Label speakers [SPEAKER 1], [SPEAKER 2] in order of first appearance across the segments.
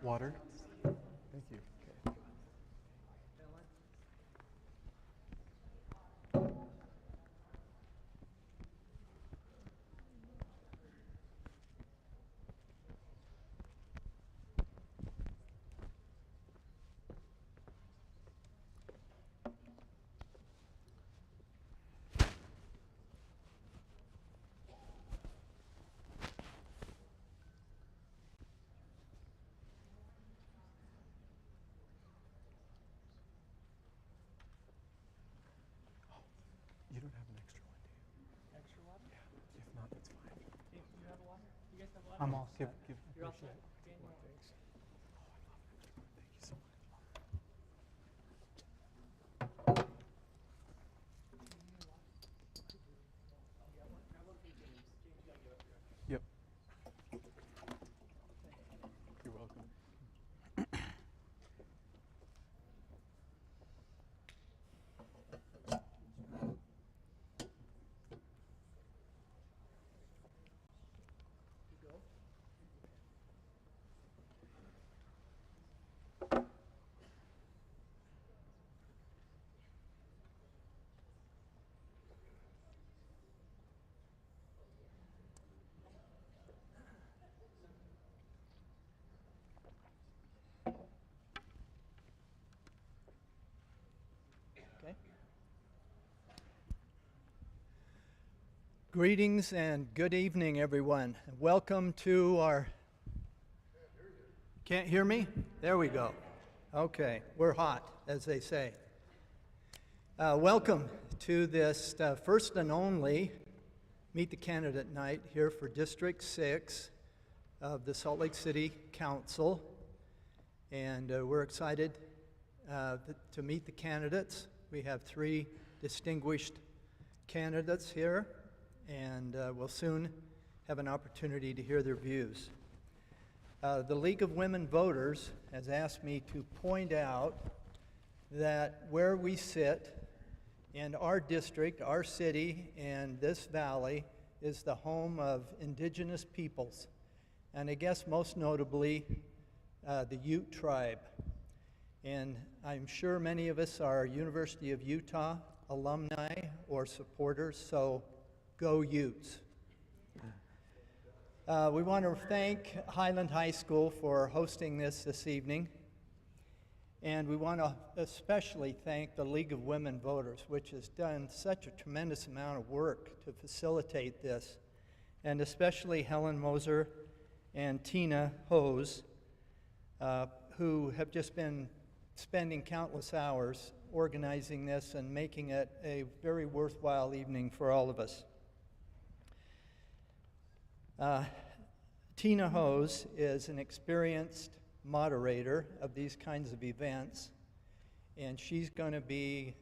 [SPEAKER 1] Water? Thank you. Okay. You don't have an extra one, do you?
[SPEAKER 2] Extra water?
[SPEAKER 1] Yeah. If not, that's fine.
[SPEAKER 2] Do you have water? You guys have water?
[SPEAKER 1] I'm all set.
[SPEAKER 2] You're all set?
[SPEAKER 1] Thanks. Oh, I love extra one. Thank you so much. Yep. You're welcome.
[SPEAKER 3] Okay. Greetings and good evening, everyone. Welcome to our... Can't hear me? There we go. Okay, we're hot, as they say. Welcome to this first and only Meet the Candidate Night here for District 6 of the Salt Lake City Council. And we're excited to meet the candidates. We have 3 distinguished candidates here, and we'll soon have an opportunity to hear their views. The League of Women Voters has asked me to point out that where we sit in our district, our city, and this valley is the home of indigenous peoples, and I guess most notably the Ute tribe. And I'm sure many of us are University of Utah alumni or supporters, so go Utes. We want to thank Highland High School for hosting this evening. And we want to especially thank the League of Women Voters, which has done such a tremendous amount of work to facilitate this. And especially Helen Moser and Tina Hose, who have just been spending countless hours organizing this and making it a very worthwhile evening for all of us. Tina Hose is an experienced moderator of these kinds of events, and she's going to be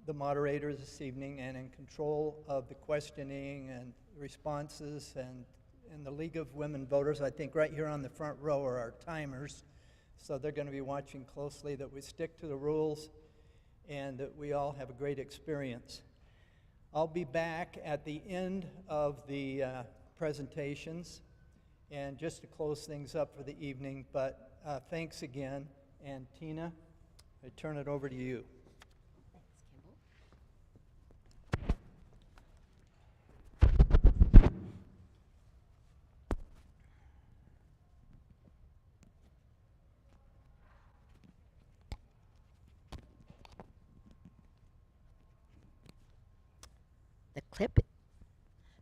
[SPEAKER 3] the moderator this evening and in control of the questioning and responses. And the League of Women Voters, I think right here on the front row are our timers. So they're going to be watching closely that we stick to the rules and that we all have a great experience. I'll be back at the end of the presentations and just to close things up for the evening, but thanks again. And Tina, I turn it over to you.
[SPEAKER 4] Thanks, Kimball.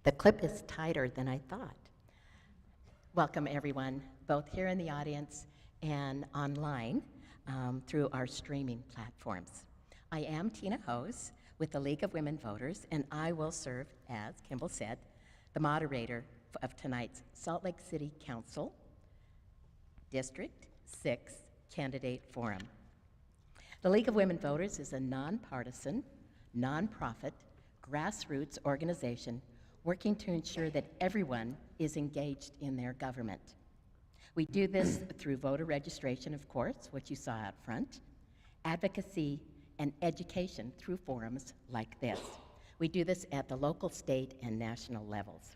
[SPEAKER 4] The clip is tighter than I thought. Welcome, everyone, both here in the audience and online through our streaming platforms. I am Tina Hose with the League of Women Voters, and I will serve, as Kimball said, the moderator of tonight's Salt Lake City Council District 6 Candidate Forum. The League of Women Voters is a nonpartisan, nonprofit, grassroots organization working to ensure that everyone is engaged in their government. We do this through voter registration, of course, what you saw out front, advocacy, and education through forums like this. We do this at the local, state, and national levels.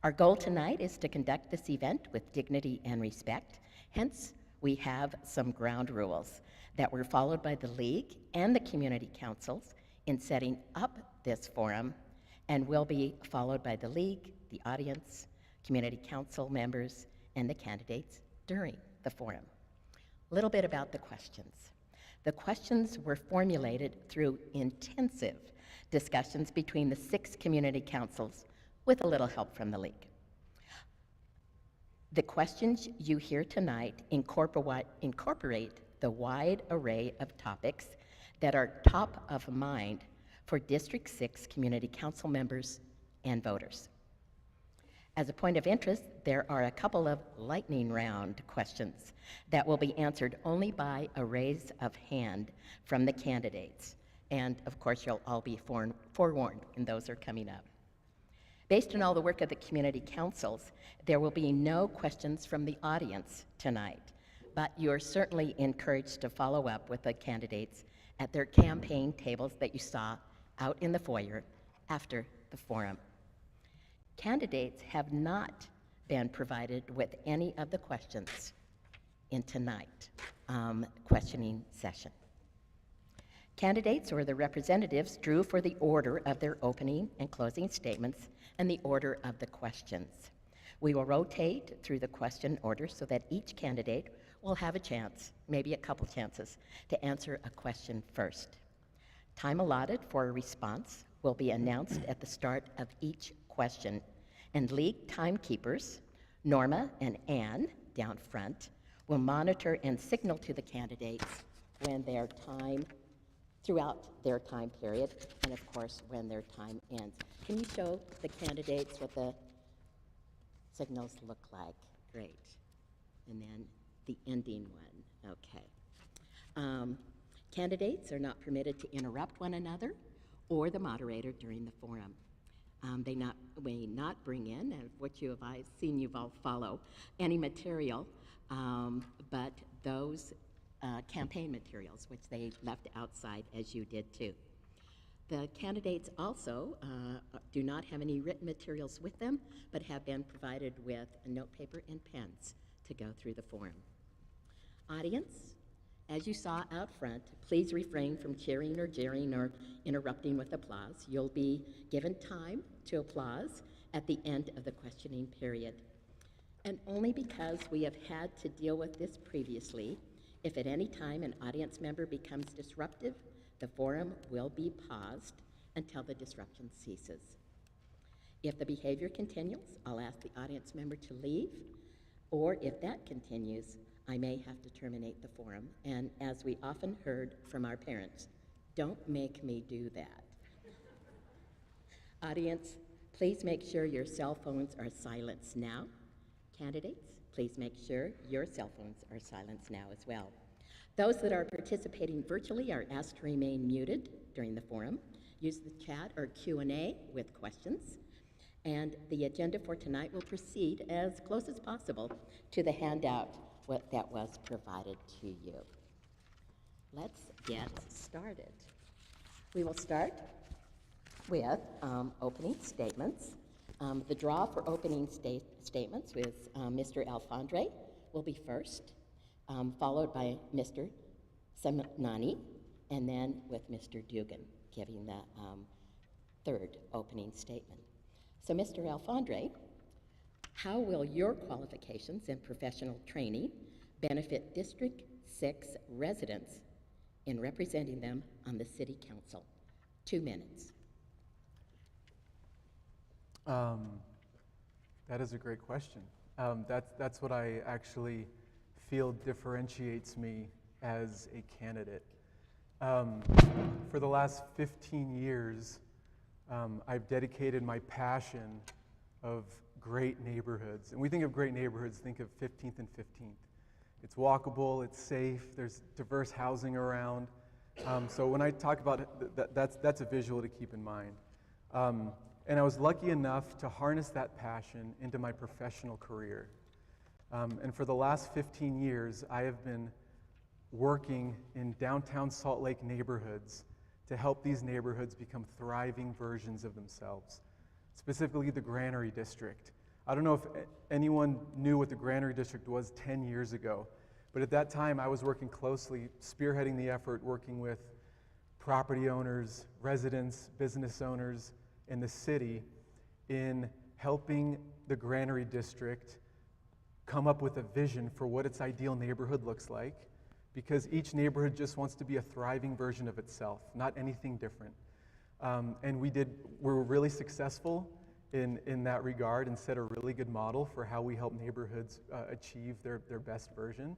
[SPEAKER 4] Our goal tonight is to conduct this event with dignity and respect. Hence, we have some ground rules that were followed by the League and the community councils in setting up this forum, and will be followed by the League, the audience, community council members, and the candidates during the forum. A little bit about the questions. The questions were formulated through intensive discussions between the 6 community councils with a little help from the League. The questions you hear tonight incorporate the wide array of topics that are top of mind for District 6 community council members and voters. As a point of interest, there are a couple of lightning round questions that will be answered only by a raise of hand from the candidates. And of course, you'll all be forewarned when those are coming up. Based on all the work of the community councils, there will be no questions from the audience tonight, but you are certainly encouraged to follow up with the candidates at their campaign tables that you saw out in the foyer after the forum. Candidates have not been provided with any of the questions in tonight's questioning session. Candidates or the representatives drew for the order of their opening and closing statements and the order of the questions. We will rotate through the question order so that each candidate will have a chance, maybe a couple chances, to answer a question first. Time allotted for a response will be announced at the start of each question, and League timekeepers, Norma and Ann down front, will monitor and signal to the candidates when their time, throughout their time period, and of course when their time ends. Can you show the candidates what the signals look like? Great. And then the ending one, okay. Candidates are not permitted to interrupt one another or the moderator during the forum. They may not bring in, and what you have seen you all follow, any material, but those campaign materials, which they left outside, as you did too. The candidates also do not have any written materials with them, but have been provided with a note paper and pens to go through the forum. Audience, as you saw out front, please refrain from cheering or jeering or interrupting with applause. You'll be given time to applause at the end of the questioning period. And only because we have had to deal with this previously, if at any time an audience member becomes disruptive, the forum will be paused until the disruption ceases. If the behavior continues, I'll ask the audience member to leave, or if that continues, I may have to terminate the forum. And as we often heard from our parents, don't make me do that. Audience, please make sure your cell phones are silenced now. Candidates, please make sure your cell phones are silenced now as well. Those that are participating virtually are asked to remain muted during the forum. Use the chat or Q&A with questions. And the agenda for tonight will proceed as close as possible to the handout that was provided to you. Let's get started. We will start with opening statements. The draw for opening statements with Mr. Alfandre will be first, followed by Mr. Semnani, and then with Mr. Dugan giving the third opening statement. So Mr. Alfandre, how will your qualifications and professional training benefit District 6 residents in representing them on the City Council? 2 minutes.
[SPEAKER 1] That is a great question. That's what I actually feel differentiates me as a candidate. For the last 15 years, I've dedicated my passion of great neighborhoods. And we think of great neighborhoods, think of 15th and 15th. It's walkable, it's safe, there's diverse housing around. So when I talk about it, that's a visual to keep in mind. And I was lucky enough to harness that passion into my professional career. And for the last 15 years, I have been working in downtown Salt Lake neighborhoods to help these neighborhoods become thriving versions of themselves, specifically the Granary District. I don't know if anyone knew what the Granary District was 10 years ago, But at that time, I was working closely, spearheading the effort, working with property owners, residents, business owners in the city in helping the Granary District come up with a vision for what its ideal neighborhood looks like, because each neighborhood just wants to be a thriving version of itself, not anything different. And we were really successful in that regard and set a really good model for how we help neighborhoods achieve their best version.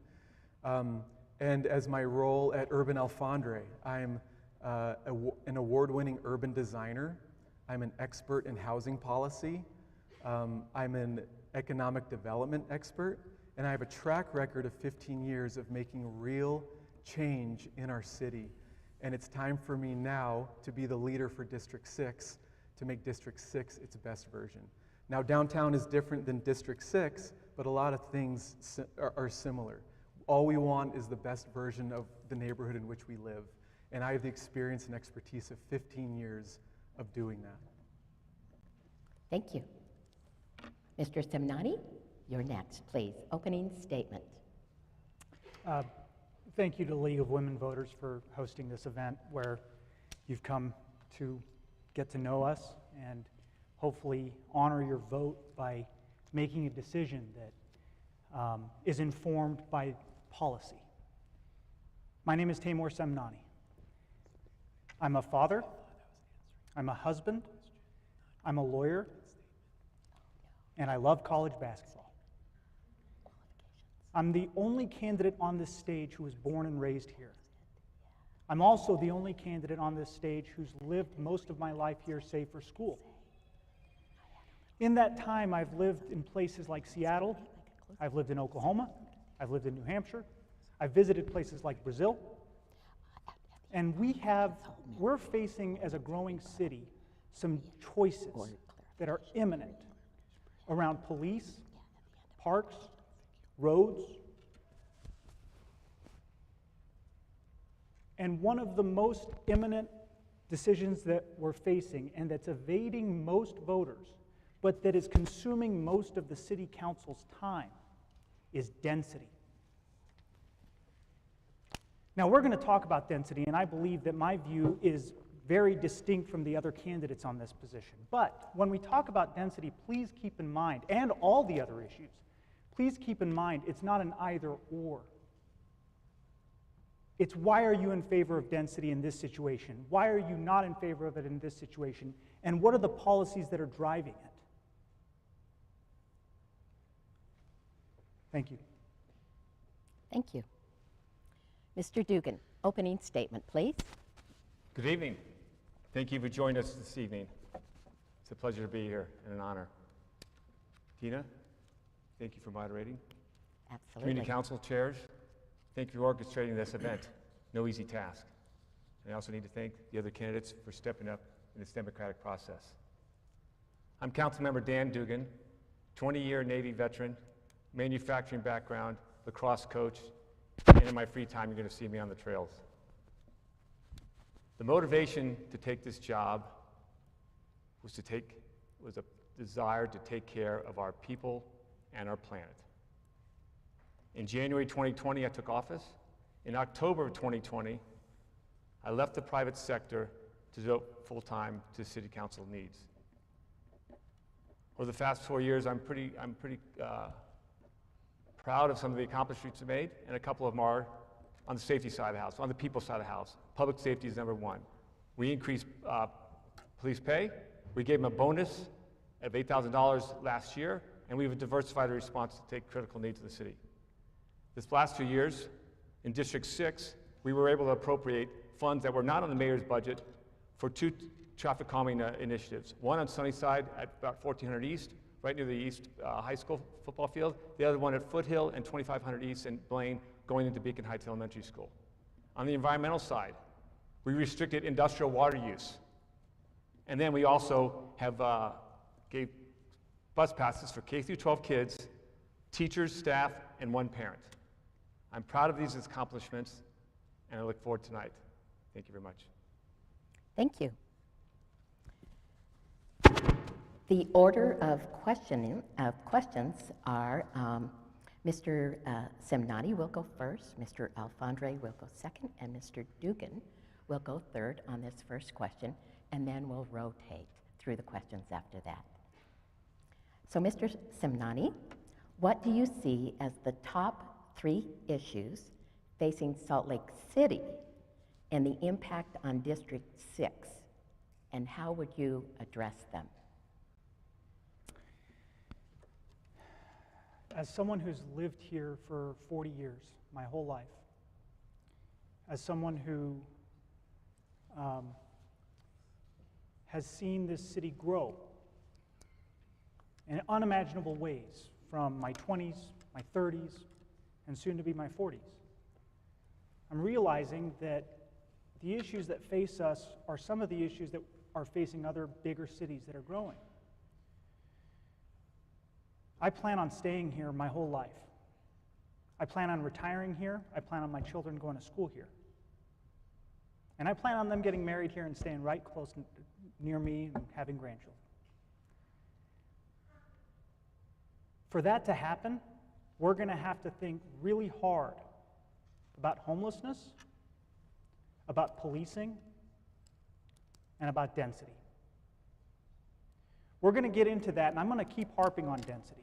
[SPEAKER 1] And as my role at Urban Alfandre, I'm an award-winning urban designer. I'm an expert in housing policy. I'm an economic development expert, and I have a track record of 15 years of making real change in our city. And it's time for me now to be the leader for District 6, to make District 6 its best version. Now, downtown is different than District 6, but a lot of things are similar. All we want is the best version of the neighborhood in which we live. And I have the experience and expertise of 15 years of doing that.
[SPEAKER 4] Thank you. Mr. Semnani, you're next, please. Opening statement.
[SPEAKER 2] Thank you to League of Women Voters for hosting this event where you've come to get to know us and hopefully honor your vote by making a decision that is informed by policy. My name is Taymour Semnani. I'm a father, I'm a husband, I'm a lawyer, and I love college basketball. I'm the only candidate on this stage who was born and raised here. I'm also the only candidate on this stage who's lived most of my life here, save for school. In that time, I've lived in places like Seattle, I've lived in Oklahoma, I've lived in New Hampshire, I've visited places like Brazil, and we're facing, as a growing city, some choices that are imminent around police, parks, roads. And one of the most imminent decisions that we're facing, and that's evading most voters, but that is consuming most of the city council's time, is density. Now, we're going to talk about density, and I believe that my view is very distinct from the other candidates on this position. But when we talk about density, please keep in mind, and all the other issues, please keep in mind it's not an either or. It's why are you in favor of density in this situation? Why are you not in favor of it in this situation? And what are the policies that are driving it? Thank you.
[SPEAKER 4] Thank you. Mr. Dugan, opening statement, please.
[SPEAKER 5] Good evening. Thank you for joining us this evening. It's a pleasure to be here and an honor. Tina, thank you for moderating.
[SPEAKER 4] Absolutely.
[SPEAKER 5] Community Council chairs, thank you for orchestrating this event. No easy task. And I also need to thank the other candidates for stepping up in this democratic process. I'm Councilmember Dan Dugan, 20-year Navy veteran, manufacturing background, lacrosse coach, and in my free time, you're going to see me on the trails. The motivation to take this job was a desire to take care of our people and our planet. In January 2020, I took office. In October of 2020, I left the private sector to devote full-time to city council needs. Over the past 4 years, I'm pretty proud of some of the accomplishments we made, and a couple of them are on the safety side of the house, on the people side of the house. Public safety is number one. We increased police pay. We gave them a bonus of $8,000 last year, and we've diversified our response to take critical needs of the city. This last 2 years, in District 6, we were able to appropriate funds that were not on the mayor's budget for 2 traffic calming initiatives. One on Sunnyside at about 1400 East, right near the East High School football field. The other one at Foothill and 2500 East in Blaine, going into Beacon Heights Elementary School. On the environmental side, we restricted industrial water use. And then we also have gave bus passes for K through 12 kids, teachers, staff, and 1 parent. I'm proud of these accomplishments, and I look forward to tonight. Thank you very much.
[SPEAKER 4] Thank you. The order of questions are Mr. Semnani will go first, Mr. Alfandre will go second, and Mr. Dugan will go third on this first question, and then we'll rotate through the questions after that. So, Mr. Semnani, what do you see as the top 3 issues facing Salt Lake City and the impact on District 6, and how would you address them?
[SPEAKER 2] As someone who's lived here for 40 years, my whole life, as someone who has seen this city grow in unimaginable ways from my 20s, my 30s, and soon to be my 40s, I'm realizing that the issues that face us are some of the issues that are facing other bigger cities that are growing. I plan on staying here my whole life. I plan on retiring here. I plan on my children going to school here. And I plan on them getting married here and staying right close near me and having grandchildren. For that to happen, we're going to have to think really hard about homelessness, about policing, and about density. We're going to get into that, and I'm going to keep harping on density,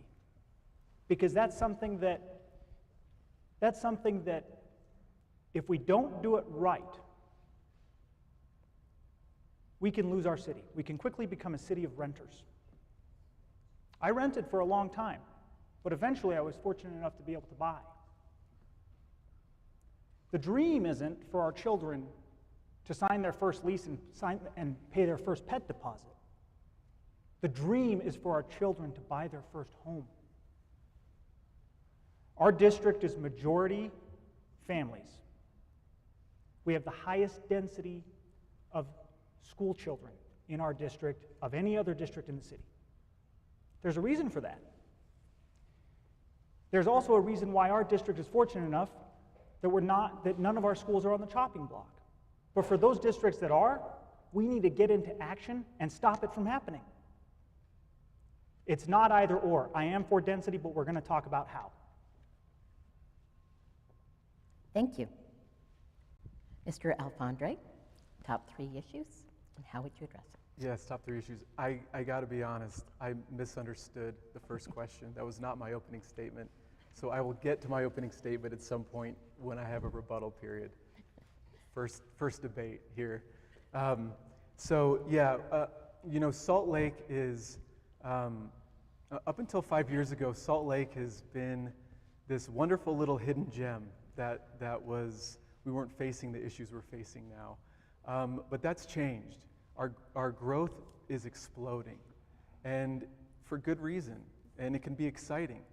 [SPEAKER 2] because that's something that if we don't do it right, we can lose our city. We can quickly become a city of renters. I rented for a long time, but eventually I was fortunate enough to be able to buy. The dream isn't for our children to sign their first lease and pay their first pet deposit. The dream is for our children to buy their first home. Our district is majority families. We have the highest density of school children in our district of any other district in the city. There's a reason for that. There's also a reason why our district is fortunate enough that none of our schools are on the chopping block. But for those districts that are, we need to get into action and stop it from happening. It's not either or. I am for density, but we're going to talk about how.
[SPEAKER 4] Thank you. Mr. Alfandre, top 3 issues, and how would you address them?
[SPEAKER 1] Yes, top 3 issues. I got to be honest, I misunderstood the first question. That was not my opening statement. So I will get to my opening statement at some point when I have a rebuttal period. First debate here. Salt Lake is, up until 5 years ago, Salt Lake has been this wonderful little hidden gem we weren't facing the issues we're facing now. But that's changed. Our growth is exploding, and for good reason, and it can be exciting.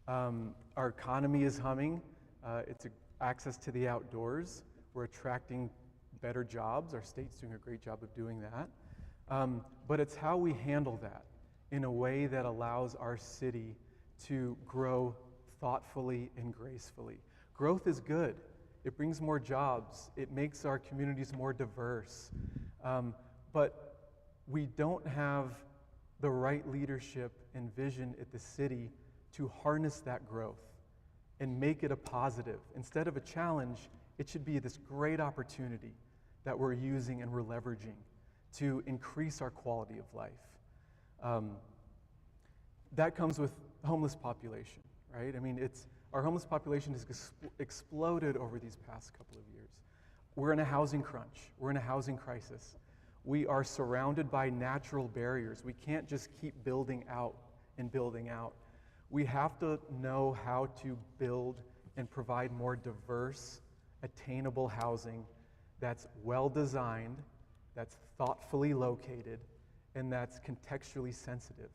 [SPEAKER 1] Our economy is humming. It's access to the outdoors. We're attracting better jobs. Our state's doing a great job of doing that. But it's how we handle that in a way that allows our city to grow thoughtfully and gracefully. Growth is good. It brings more jobs. It makes our communities more diverse. But we don't have the right leadership and vision at the city to harness that growth and make it a positive. Instead of a challenge, it should be this great opportunity that we're using and we're leveraging to increase our quality of life. That comes with homeless population, right? I mean, our homeless population has exploded over these past couple of years. We're in a housing crunch. We're in a housing crisis. We are surrounded by natural barriers. We can't just keep building out and building out. We have to know how to build and provide more diverse, attainable housing that's well-designed, that's thoughtfully located, and that's contextually sensitive.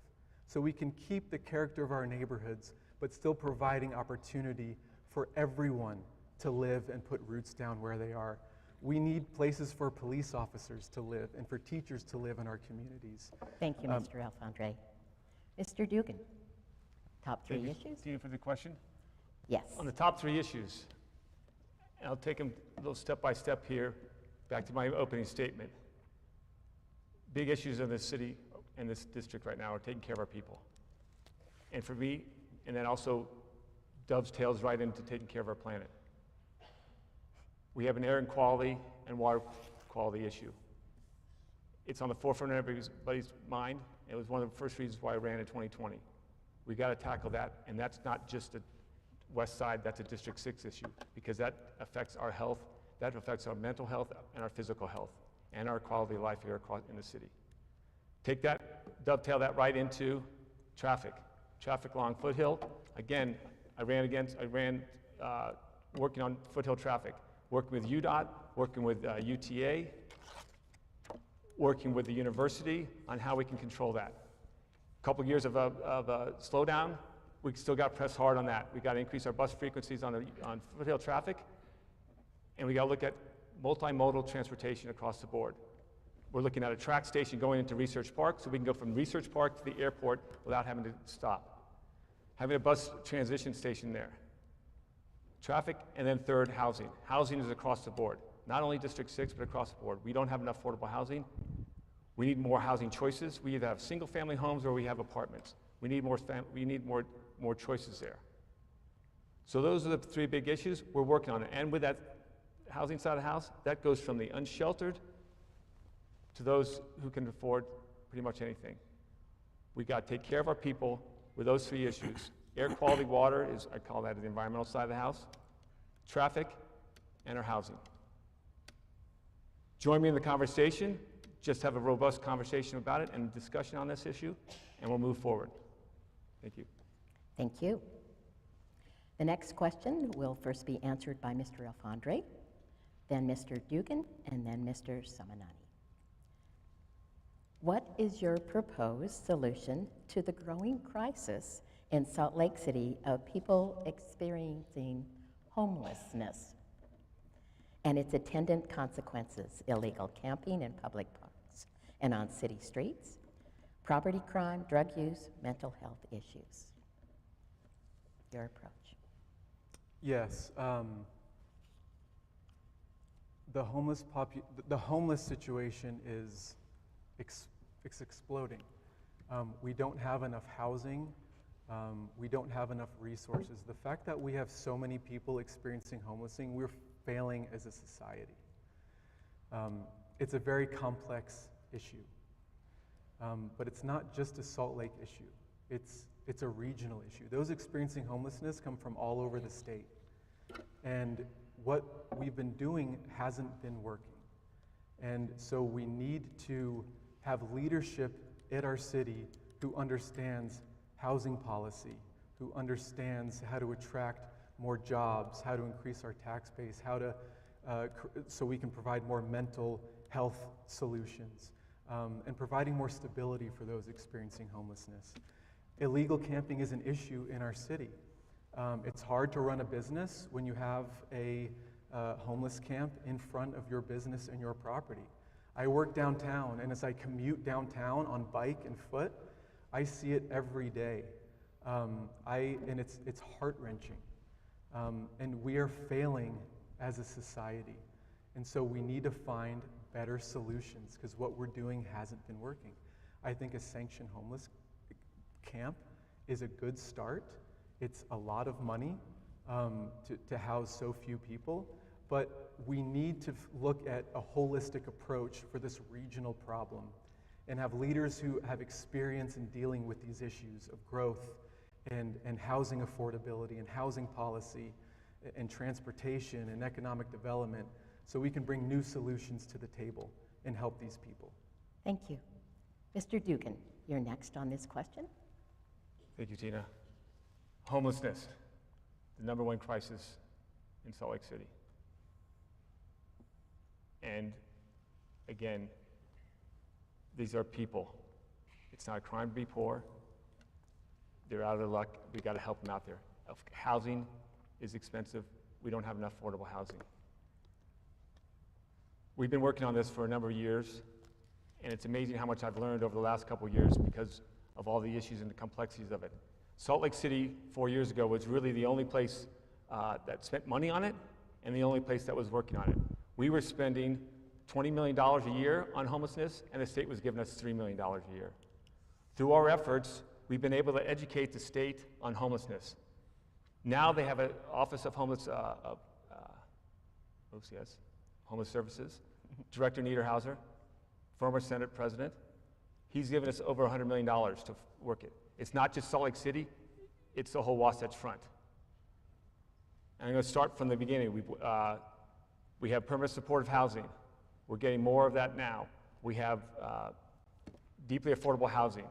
[SPEAKER 1] So we can keep the character of our neighborhoods, but still providing opportunity for everyone to live and put roots down where they are. We need places for police officers to live and for teachers to live in our communities.
[SPEAKER 4] Thank you, Mr. Alfandre. Mr. Dugan, top 3 issues?
[SPEAKER 5] Thank you for the question.
[SPEAKER 4] Yes.
[SPEAKER 5] On the top 3 issues, and I'll take them a little step by step here, back to my opening statement. Big issues in this city and this district right now are taking care of our people. And for me, and then also dovetails right into taking care of our planet. We have an air quality and water quality issue. It's on the forefront of everybody's mind. It was one of the first reasons why I ran in 2020. We got to tackle that, and that's not just a West Side, that's a District 6 issue, because that affects our health, that affects our mental health and our physical health, and our quality of life here in the city. Take that, dovetail that right into traffic. Traffic along Foothill. Again, I ran working on Foothill traffic, working with UDOT, working with UTA, working with the university on how we can control that. A couple years of a slowdown, we still got to press hard on that. We got to increase our bus frequencies on Foothill traffic, and we got to look at multimodal transportation across the board. We're looking at a track station going into Research Park, so we can go from Research Park to the airport without having to stop. Having a bus transition station there. Traffic, and then third, housing. Housing is across the board. Not only District 6, but across the board. We don't have enough affordable housing. We need more housing choices. We either have single-family homes or we have apartments. We need more choices there. So those are the three big issues we're working on. And with that housing side of the house, that goes from the unsheltered to those who can afford pretty much anything. We got to take care of our people with those three issues. Air quality, water is, I call that the environmental side of the house, traffic, and our housing. Join me in the conversation. Just have a robust conversation about it and discussion on this issue, and we'll move forward. Thank you.
[SPEAKER 4] Thank you. The next question will first be answered by Mr. Alfandre, then Mr. Dugan, and then Mr. Semnani. What is your proposed solution to the growing crisis in Salt Lake City of people experiencing homelessness and its attendant consequences, illegal camping in public parks and on city streets, property crime, drug use, mental health issues? Your approach.
[SPEAKER 1] Yes, the homeless situation is it's exploding. We don't have enough housing. We don't have enough resources. The fact that we have so many people experiencing homelessness, we're failing as a society. It's a very complex issue, but it's not just a Salt Lake issue. It's a regional issue. Those experiencing homelessness come from all over the state, and what we've been doing hasn't been working. And so we need to have leadership at our city who understands housing policy, who understands how to attract more jobs, how to increase our tax base, how to so we can provide more mental health solutions, and providing more stability for those experiencing homelessness. Illegal camping is an issue in our city. It's hard to run a business when you have a homeless camp in front of your business and your property. I work downtown, and as I commute downtown on bike and foot, I see it every day. And it's heart-wrenching. And we are failing as a society. And so we need to find better solutions, because what we're doing hasn't been working. I think a sanctioned homeless camp is a good start. It's a lot of money to house so few people, but we need to look at a holistic approach for this regional problem and have leaders who have experience in dealing with these issues of growth and housing affordability and housing policy and transportation and economic development, so we can bring new solutions to the table and help these people.
[SPEAKER 4] Thank you. Mr. Dugan, you're next on this question.
[SPEAKER 5] Thank you, Tina. Homelessness, the #1 crisis in Salt Lake City. And again, these are people. It's not a crime to be poor. They're out of their luck. We got to help them out there. Housing is expensive. We don't have enough affordable housing. We've been working on this for a number of years, and it's amazing how much I've learned over the last couple of years because of all the issues and the complexities of it. Salt Lake City 4 years ago was really the only place that spent money on it and the only place that was working on it. We were spending $20 million a year on homelessness, and the state was giving us $3 million a year. Through our efforts, we've been able to educate the state on homelessness. Now they have an Office of Homeless, OCS, Homeless Services, Director Niederhauser, former Senate President. He's given us over $100 million to work it. It's not just Salt Lake City, it's the whole Wasatch Front. And I'm going to start from the beginning. We have permanent supportive housing. We're getting more of that now. We have deeply affordable housing.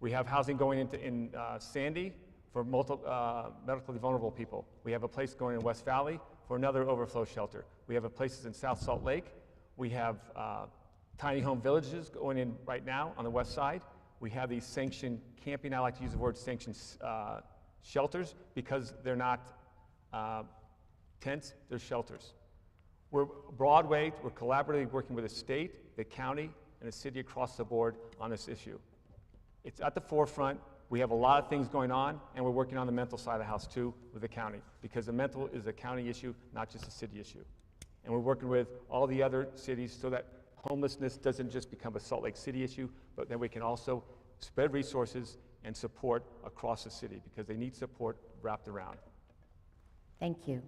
[SPEAKER 5] We have housing going in Sandy for medically vulnerable people. We have a place going in West Valley for another overflow shelter. We have places in South Salt Lake. We have tiny home villages going in right now on the west side. We have these sanctioned camping, I like to use the word sanctioned shelters because they're not tents, they're shelters. We're Broadway, we're collaboratively working with the state, the county, and the city across the board on this issue. It's at the forefront. We have a lot of things going on, and we're working on the mental side of the house too with the county, because the mental is a county issue, not just a city issue. And we're working with all the other cities so that homelessness doesn't just become a Salt Lake City issue, but then we can also spread resources and support across the city because they need support wrapped around.
[SPEAKER 4] Thank you.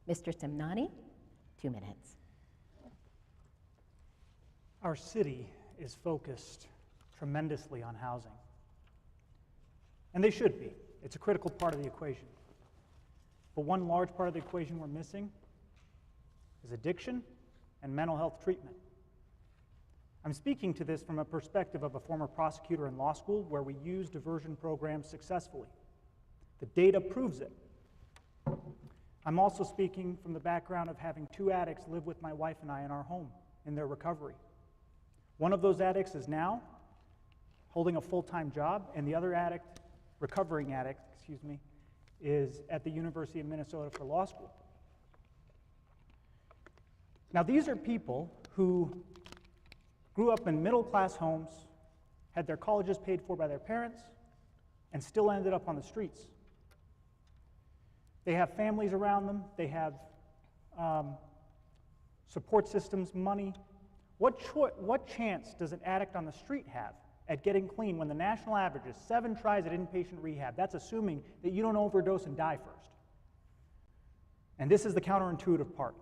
[SPEAKER 4] Mr. Semnani, 2 minutes.
[SPEAKER 2] Our city is focused tremendously on housing. And they should be. It's a critical part of the equation. But one large part of the equation we're missing is addiction and mental health treatment. I'm speaking to this from a perspective of a former prosecutor in law school where we use diversion programs successfully. The data proves it. I'm also speaking from the background of having 2 addicts live with my wife and I in our home in their recovery. One of those addicts is now holding a full-time job, and the other addict, recovering addict, is at the University of Minnesota for law school. Now, these are people who grew up in middle-class homes, had their colleges paid for by their parents, and still ended up on the streets. They have families around them. They have support systems, money. What chance does an addict on the street have at getting clean when the national average is 7 tries at inpatient rehab? That's assuming that you don't overdose and die first. And this is the counterintuitive part.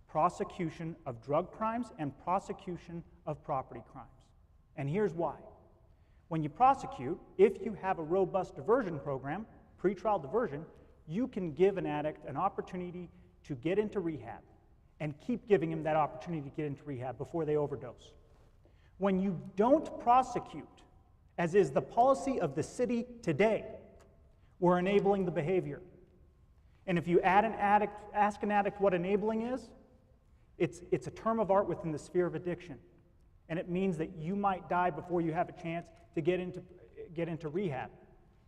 [SPEAKER 2] Prosecution of drug crimes and prosecution of property crimes. And here's why. When you prosecute, if you have a robust diversion program, pretrial diversion, you can give an addict an opportunity to get into rehab and keep giving him that opportunity to get into rehab before they overdose. When you don't prosecute, as is the policy of the city today, we're enabling the behavior. And if you ask an addict what enabling is, it's a term of art within the sphere of addiction. And it means that you might die before you have a chance to get into rehab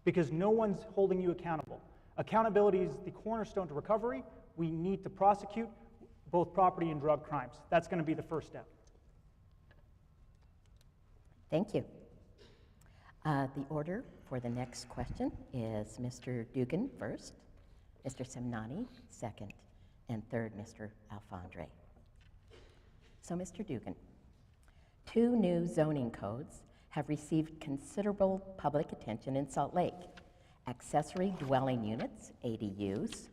[SPEAKER 2] because no one's holding you accountable. Accountability is the cornerstone to recovery. We need to prosecute both property and drug crimes. That's going to be the first step.
[SPEAKER 4] Thank you. The order for the next question is Mr. Dugan first, Mr. Semnani second, and third, Mr. Alfandre. So, Mr. Dugan, 2 new zoning codes have received considerable public attention in Salt Lake: accessory dwelling units, ADUs,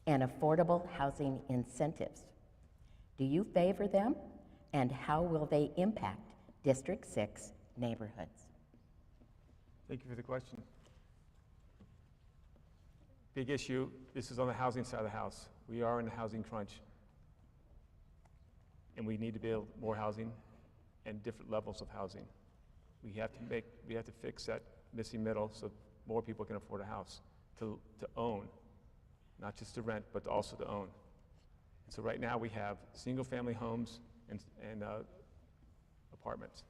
[SPEAKER 4] and affordable housing incentives. Do you favor them, and how will they impact District 6 neighborhoods?
[SPEAKER 5] Thank you for the question. Big issue. This is on the housing side of the house. We are in a housing crunch, and we need to build more housing and different levels of housing. We have to fix that missing middle so more people can afford a house to own, not just to rent, but also to own. And so right now we have single-family homes and apartments.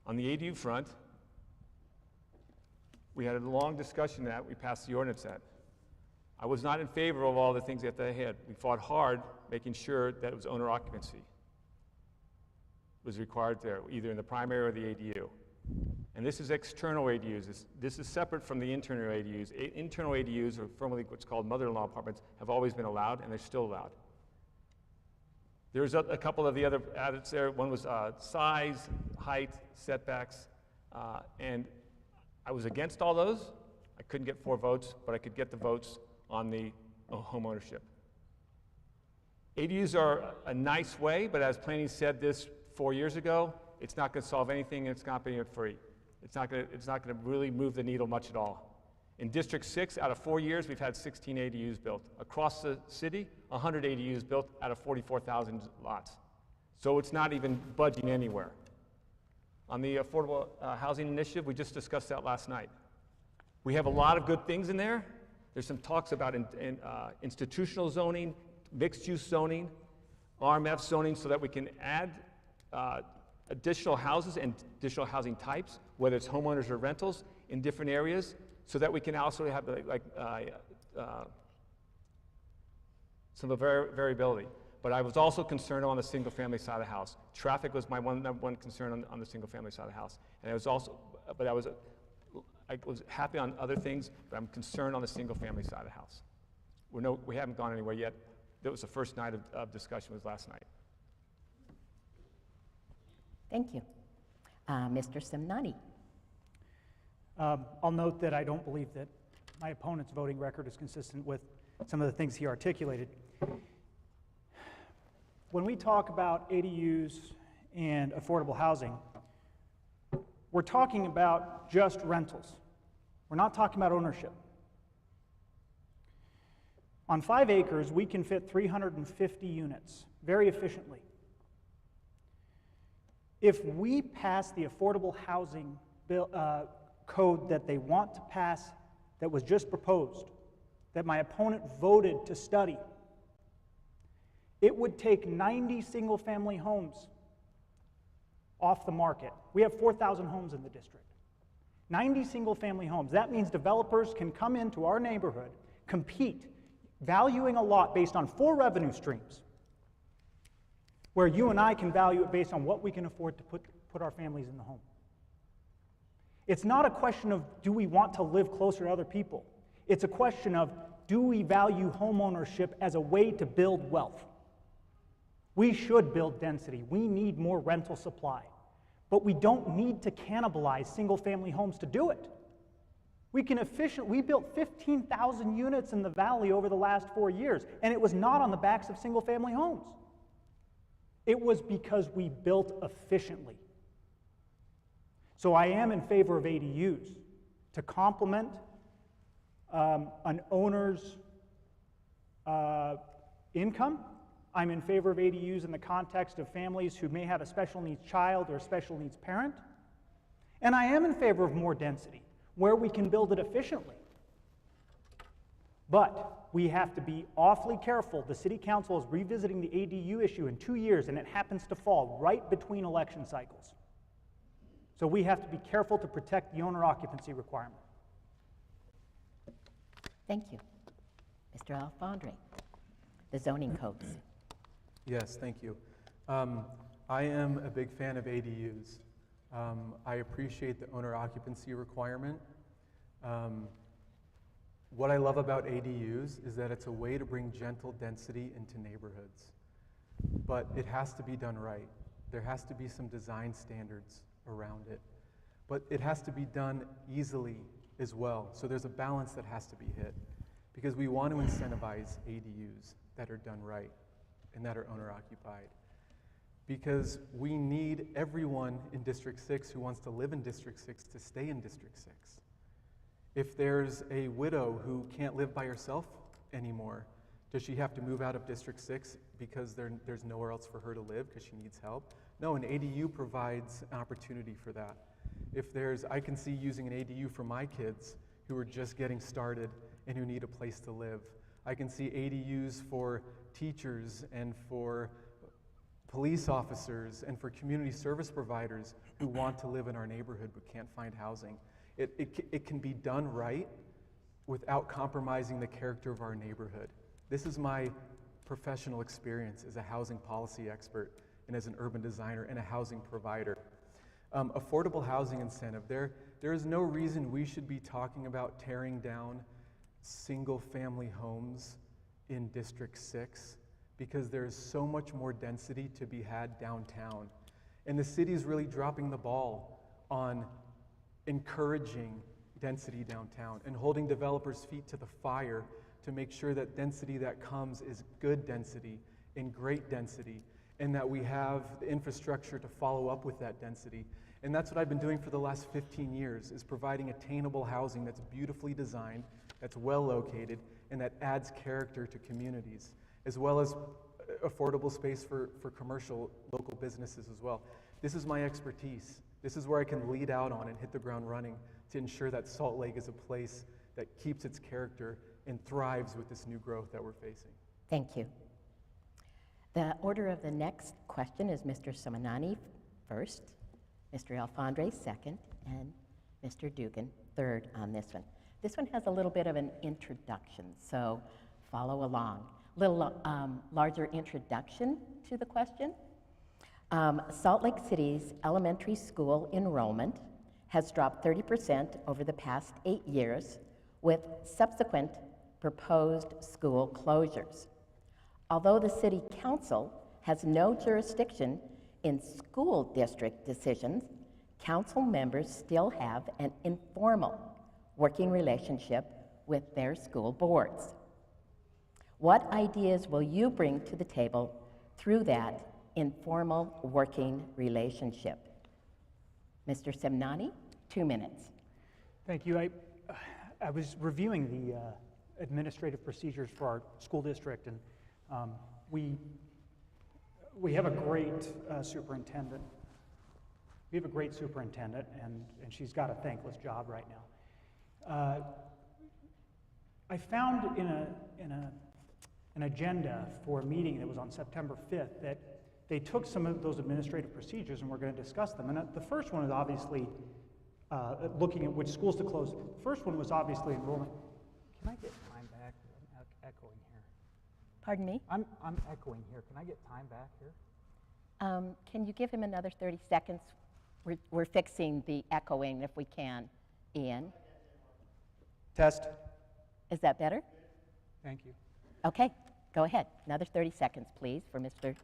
[SPEAKER 5] On the ADU front, we had a long discussion that we passed the ordinance at. I was not in favor of all the things that they had. We fought hard making sure that it was owner occupancy was required there, either in the primary or the ADU. And this is external ADUs. This is separate from the internal ADUs. Internal ADUs, or formerly what's called mother-in-law apartments, have always been allowed, and they're still allowed. There's a couple of the other addeds there. One was size, height, setbacks, and I was against all those. I couldn't get 4 votes, but I could get the votes on the home ownership. ADUs are a nice way, but as planning said this 4 years ago, it's not going to solve anything, and it's not being free. It's not going to really move the needle much at all. In District 6, out of 4 years, we've had 16 ADUs built. Across the city, 100 ADUs built out of 44,000 lots. So it's not even budging anywhere. On the Affordable Housing Initiative, we just discussed that last night. We have a lot of good things in there. There's some talks about institutional zoning, mixed-use zoning, RMF zoning, so that we can add additional houses and additional housing types, whether it's homeowners or rentals, in different areas, so that we can also have some variability. But I was also concerned on the single-family side of the house. Traffic was my number one concern on the single-family side of the house, and I was happy on other things, but I'm concerned on the single-family side of the house. We haven't gone anywhere yet. That was the first night of discussion, was last night.
[SPEAKER 4] Thank you. Mr. Semnani.
[SPEAKER 2] I'll note that I don't believe that my opponent's voting record is consistent with some of the things he articulated. When we talk about ADUs and affordable housing, we're talking about just rentals. We're not talking about ownership. On 5 acres, we can fit 350 units very efficiently. If we pass the affordable housing bill, code that they want to pass, that was just proposed, that my opponent voted to study, it would take 90 single-family homes off the market. We have 4,000 homes in the district. 90 single-family homes. That means developers can come into our neighborhood, compete, valuing a lot based on 4 revenue streams, where you and I can value it based on what we can afford to put our families in the home. It's not a question of, do we want to live closer to other people? It's a question of, do we value homeownership as a way to build wealth? We should build density. We need more rental supply. But we don't need to cannibalize single-family homes to do it. We built 15,000 units in the valley over the last 4 years, and it was not on the backs of single-family homes. It was because we built efficiently. So I am in favor of ADUs to complement an owner's income. I'm in favor of ADUs in the context of families who may have a special needs child or a special needs parent. And I am in favor of more density, where we can build it efficiently. But we have to be awfully careful. The City Council is revisiting the ADU issue in 2 years, and it happens to fall right between election cycles. So we have to be careful to protect the owner occupancy requirement.
[SPEAKER 4] Thank you. Mr. Alfandre, the zoning codes.
[SPEAKER 1] Yes, thank you. I am a big fan of ADUs. I appreciate the owner occupancy requirement. What I love about ADUs is that it's a way to bring gentle density into neighborhoods. But it has to be done right. There has to be some design standards around it. But it has to be done easily as well. So there's a balance that has to be hit, because we want to incentivize ADUs that are done right and that are owner occupied. Because we need everyone in District 6 who wants to live in District 6 to stay in District 6. If there's a widow who can't live by herself anymore, does she have to move out of District 6 because there's nowhere else for her to live because she needs help? No, an ADU provides an opportunity for that. I can see using an ADU for my kids who are just getting started and who need a place to live. I can see ADUs for teachers and for police officers and for community service providers who want to live in our neighborhood but can't find housing. It can be done right without compromising the character of our neighborhood. This is my professional experience as a housing policy expert and as an urban designer and a housing provider. Affordable housing incentive. There is no reason we should be talking about tearing down single-family homes in District 6 because there's so much more density to be had downtown. And the city is really dropping the ball on encouraging density downtown and holding developers' feet to the fire to make sure that density that comes is good density and great density, and that we have the infrastructure to follow up with that density. And that's what I've been doing for the last 15 years, is providing attainable housing that's beautifully designed, that's well located, and that adds character to communities, as well as affordable space for commercial local businesses as well. This is my expertise. This is where I can lead out on and hit the ground running to ensure that Salt Lake is a place that keeps its character and thrives with this new growth that we're facing.
[SPEAKER 4] Thank you. The order of the next question is Mr. Semnani first, Mr. Alfandre second, and Mr. Dugan third on this one. This one has a little bit of an introduction, so follow along. A little larger introduction to the question. Salt Lake City's elementary school enrollment has dropped 30% over the past 8 years, with subsequent proposed school closures. Although the City Council has no jurisdiction in school district decisions, council members still have an informal working relationship with their school boards. What ideas will you bring to the table through that informal working relationship? Mr. Semnani, 2 minutes.
[SPEAKER 2] Thank you. I was reviewing the administrative procedures for our school district, and we have a great superintendent. We have a great superintendent, and she's got a thankless job right now. I found in an agenda for a meeting that was on September 5th that they took some of those administrative procedures and we're going to discuss them. And the first one is obviously looking at which schools to close. The first one was obviously enrollment. Can I get time back? I'm echoing here.
[SPEAKER 4] Pardon me?
[SPEAKER 2] I'm echoing here. Can I get time back here?
[SPEAKER 4] Can you give him another 30 seconds? We're fixing the echoing if we can. Ian?
[SPEAKER 2] Test.
[SPEAKER 4] Is that better?
[SPEAKER 2] Thank you.
[SPEAKER 4] Okay, go ahead. Another 30 seconds, please, for Mr.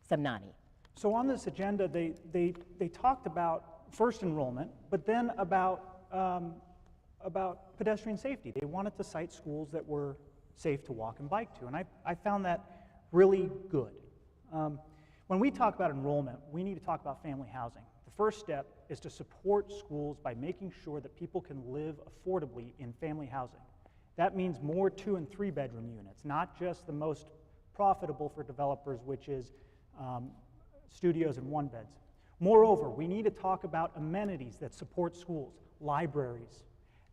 [SPEAKER 4] Semnani.
[SPEAKER 2] So on this agenda, they talked about first enrollment, but then about pedestrian safety. They wanted to cite schools that were safe to walk and bike to, and I found that really good. When we talk about enrollment, we need to talk about family housing. The first step is to support schools by making sure that people can live affordably in family housing. That means more 2- and 3-bedroom units, not just the most profitable for developers, which is studios and 1-beds. Moreover, we need to talk about amenities that support schools, libraries,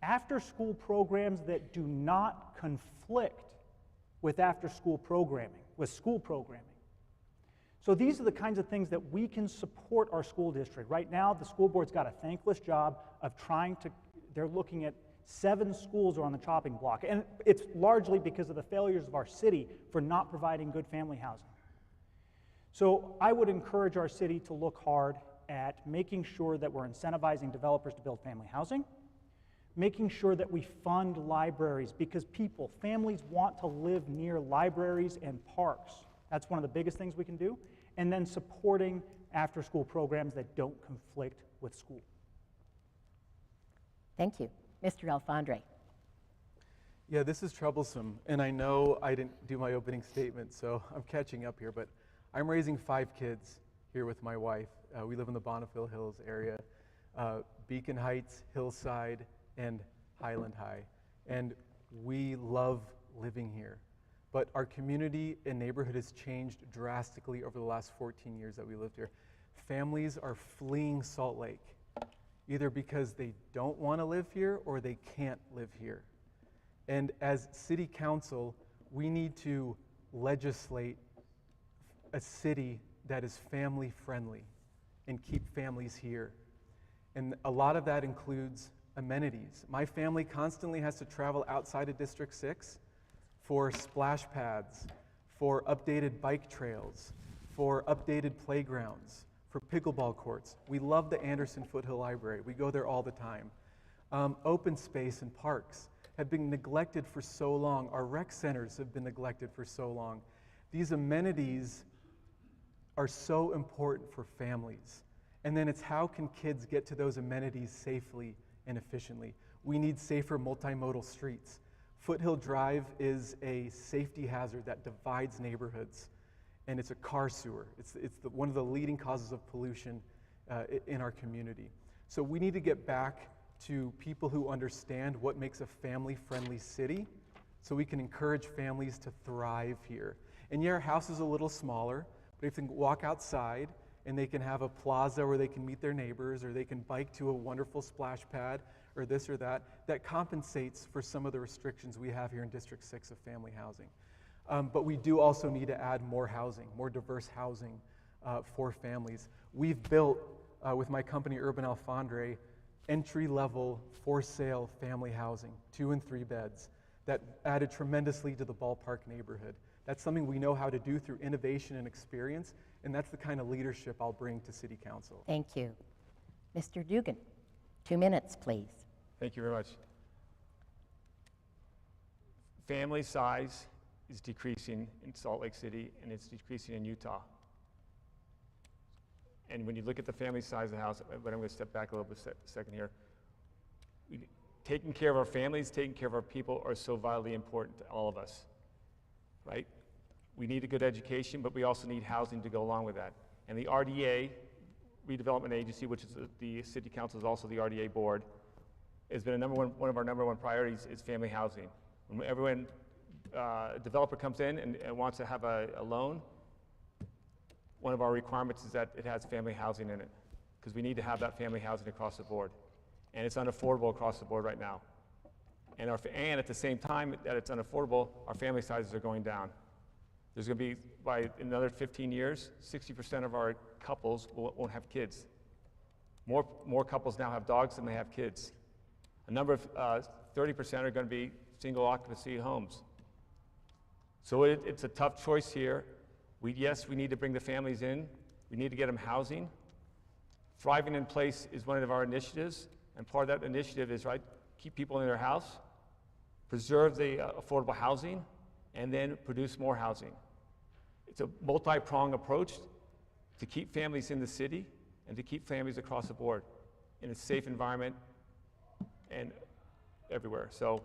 [SPEAKER 2] after-school programs that do not conflict with after-school programming, with school programming. So these are the kinds of things that we can support our school district. Right now, the school board's got a thankless job of they're looking at 7 schools are on the chopping block, and it's largely because of the failures of our city for not providing good family housing. So I would encourage our city to look hard at making sure that we're incentivizing developers to build family housing, making sure that we fund libraries, because families want to live near libraries and parks. That's one of the biggest things we can do, and then supporting after-school programs that don't conflict with school.
[SPEAKER 4] Thank you. Mr. Alfandre.
[SPEAKER 1] Yeah, this is troublesome, and I know I didn't do my opening statement, so I'm catching up here, but I'm raising 5 kids here with my wife. We live in the Bonneville Hills area, Beacon Heights, Hillside, and Highland High, and we love living here. But our community and neighborhood has changed drastically over the last 14 years that we lived here. Families are fleeing Salt Lake, either because they don't want to live here or they can't live here. And as city council, we need to legislate a city that is family friendly and keep families here. And a lot of that includes amenities. My family constantly has to travel outside of District 6 for splash pads, for updated bike trails, for updated playgrounds, for pickleball courts. We love the Anderson Foothill Library. We go there all the time. Open space and parks have been neglected for so long. Our rec centers have been neglected for so long. These amenities are so important for families. And then it's how can kids get to those amenities safely and efficiently. We need safer multimodal streets. Foothill Drive is a safety hazard that divides neighborhoods, and it's a car sewer. It's one of the leading causes of pollution in our community. So we need to get back to people who understand what makes a family-friendly city, so we can encourage families to thrive here. And yeah, our house is a little smaller, but if they can walk outside and they can have a plaza where they can meet their neighbors, or they can bike to a wonderful splash pad, or this or that, that compensates for some of the restrictions we have here in District 6 of family housing. But we do also need to add more housing, more diverse housing for families. We've built, with my company Urban Alfandre, entry-level, for-sale family housing, 2 and 3 beds, that added tremendously to the ballpark neighborhood. That's something we know how to do through innovation and experience, and that's the kind of leadership I'll bring to City Council.
[SPEAKER 4] Thank you. Mr. Dugan, 2 minutes, please.
[SPEAKER 5] Thank you very much. Family size is decreasing in Salt Lake City, and it's decreasing in Utah. And when you look at the family size of the house, but I'm going to step back a little bit second here. Taking care of our families, taking care of our people are so vitally important to all of us, right? We need a good education, but we also need housing to go along with that. And the RDA, Redevelopment Agency, which is the City Council is also the RDA board, has been one of our number one priorities is family housing. When everyone, a developer comes in and wants to have a loan, one of our requirements is that it has family housing in it, because we need to have that family housing across the board. And it's unaffordable across the board right now. And at the same time that it's unaffordable, our family sizes are going down. There's going to be, by another 15 years, 60% of our couples won't have kids. More couples now have dogs than they have kids. A number of 30% are going to be single occupancy homes. So it's a tough choice here. Yes, we need to bring the families in. We need to get them housing. Thriving in Place is one of our initiatives, and part of that initiative is, right, keep people in their house, preserve the affordable housing, and then produce more housing. It's a multi-pronged approach to keep families in the city and to keep families across the board in a safe environment and everywhere. So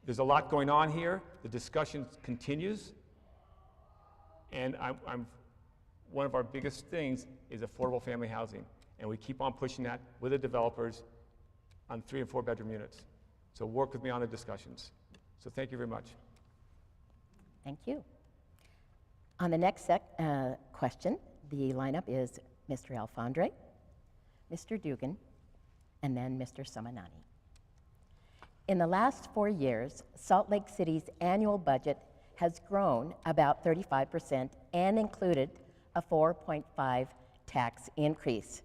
[SPEAKER 5] there's a lot going on here. The discussion continues. And one of our biggest things is affordable family housing. And we keep on pushing that with the developers on 3 and 4 bedroom units. So work with me on the discussions. So thank you very much.
[SPEAKER 4] Thank you. On the next question, the lineup is Mr. Alfandre, Mr. Dugan, and then Mr. Semnani. In the last 4 years, Salt Lake City's annual budget has grown about 35% and included a 4.5 tax increase.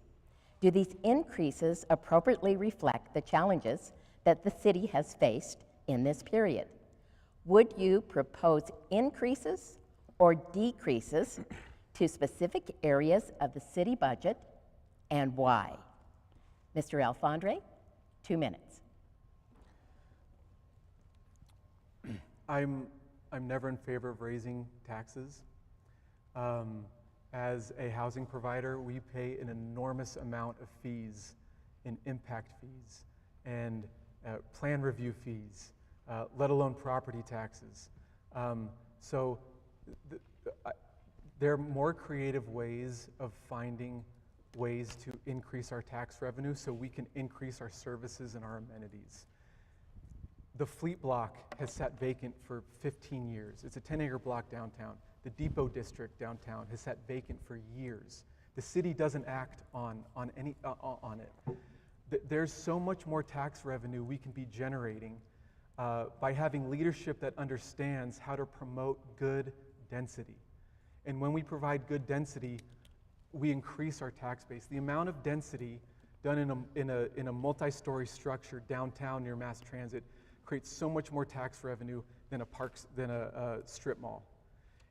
[SPEAKER 4] Do these increases appropriately reflect the challenges that the city has faced in this period? Would you propose increases or decreases to specific areas of the city budget, and why? Mr. Alfandre, 2 minutes.
[SPEAKER 1] I'm never in favor of raising taxes. As a housing provider, we pay an enormous amount of fees in impact fees and plan review fees, let alone property taxes. So there are more creative ways of finding ways to increase our tax revenue so we can increase our services and our amenities. The Fleet Block has sat vacant for 15 years. It's a 10-acre block downtown. The Depot District downtown has sat vacant for years. The city doesn't act on it. There's so much more tax revenue we can be generating by having leadership that understands how to promote good density. And when we provide good density, we increase our tax base. The amount of density done in a multi-story structure downtown near mass transit creates so much more tax revenue than a strip mall.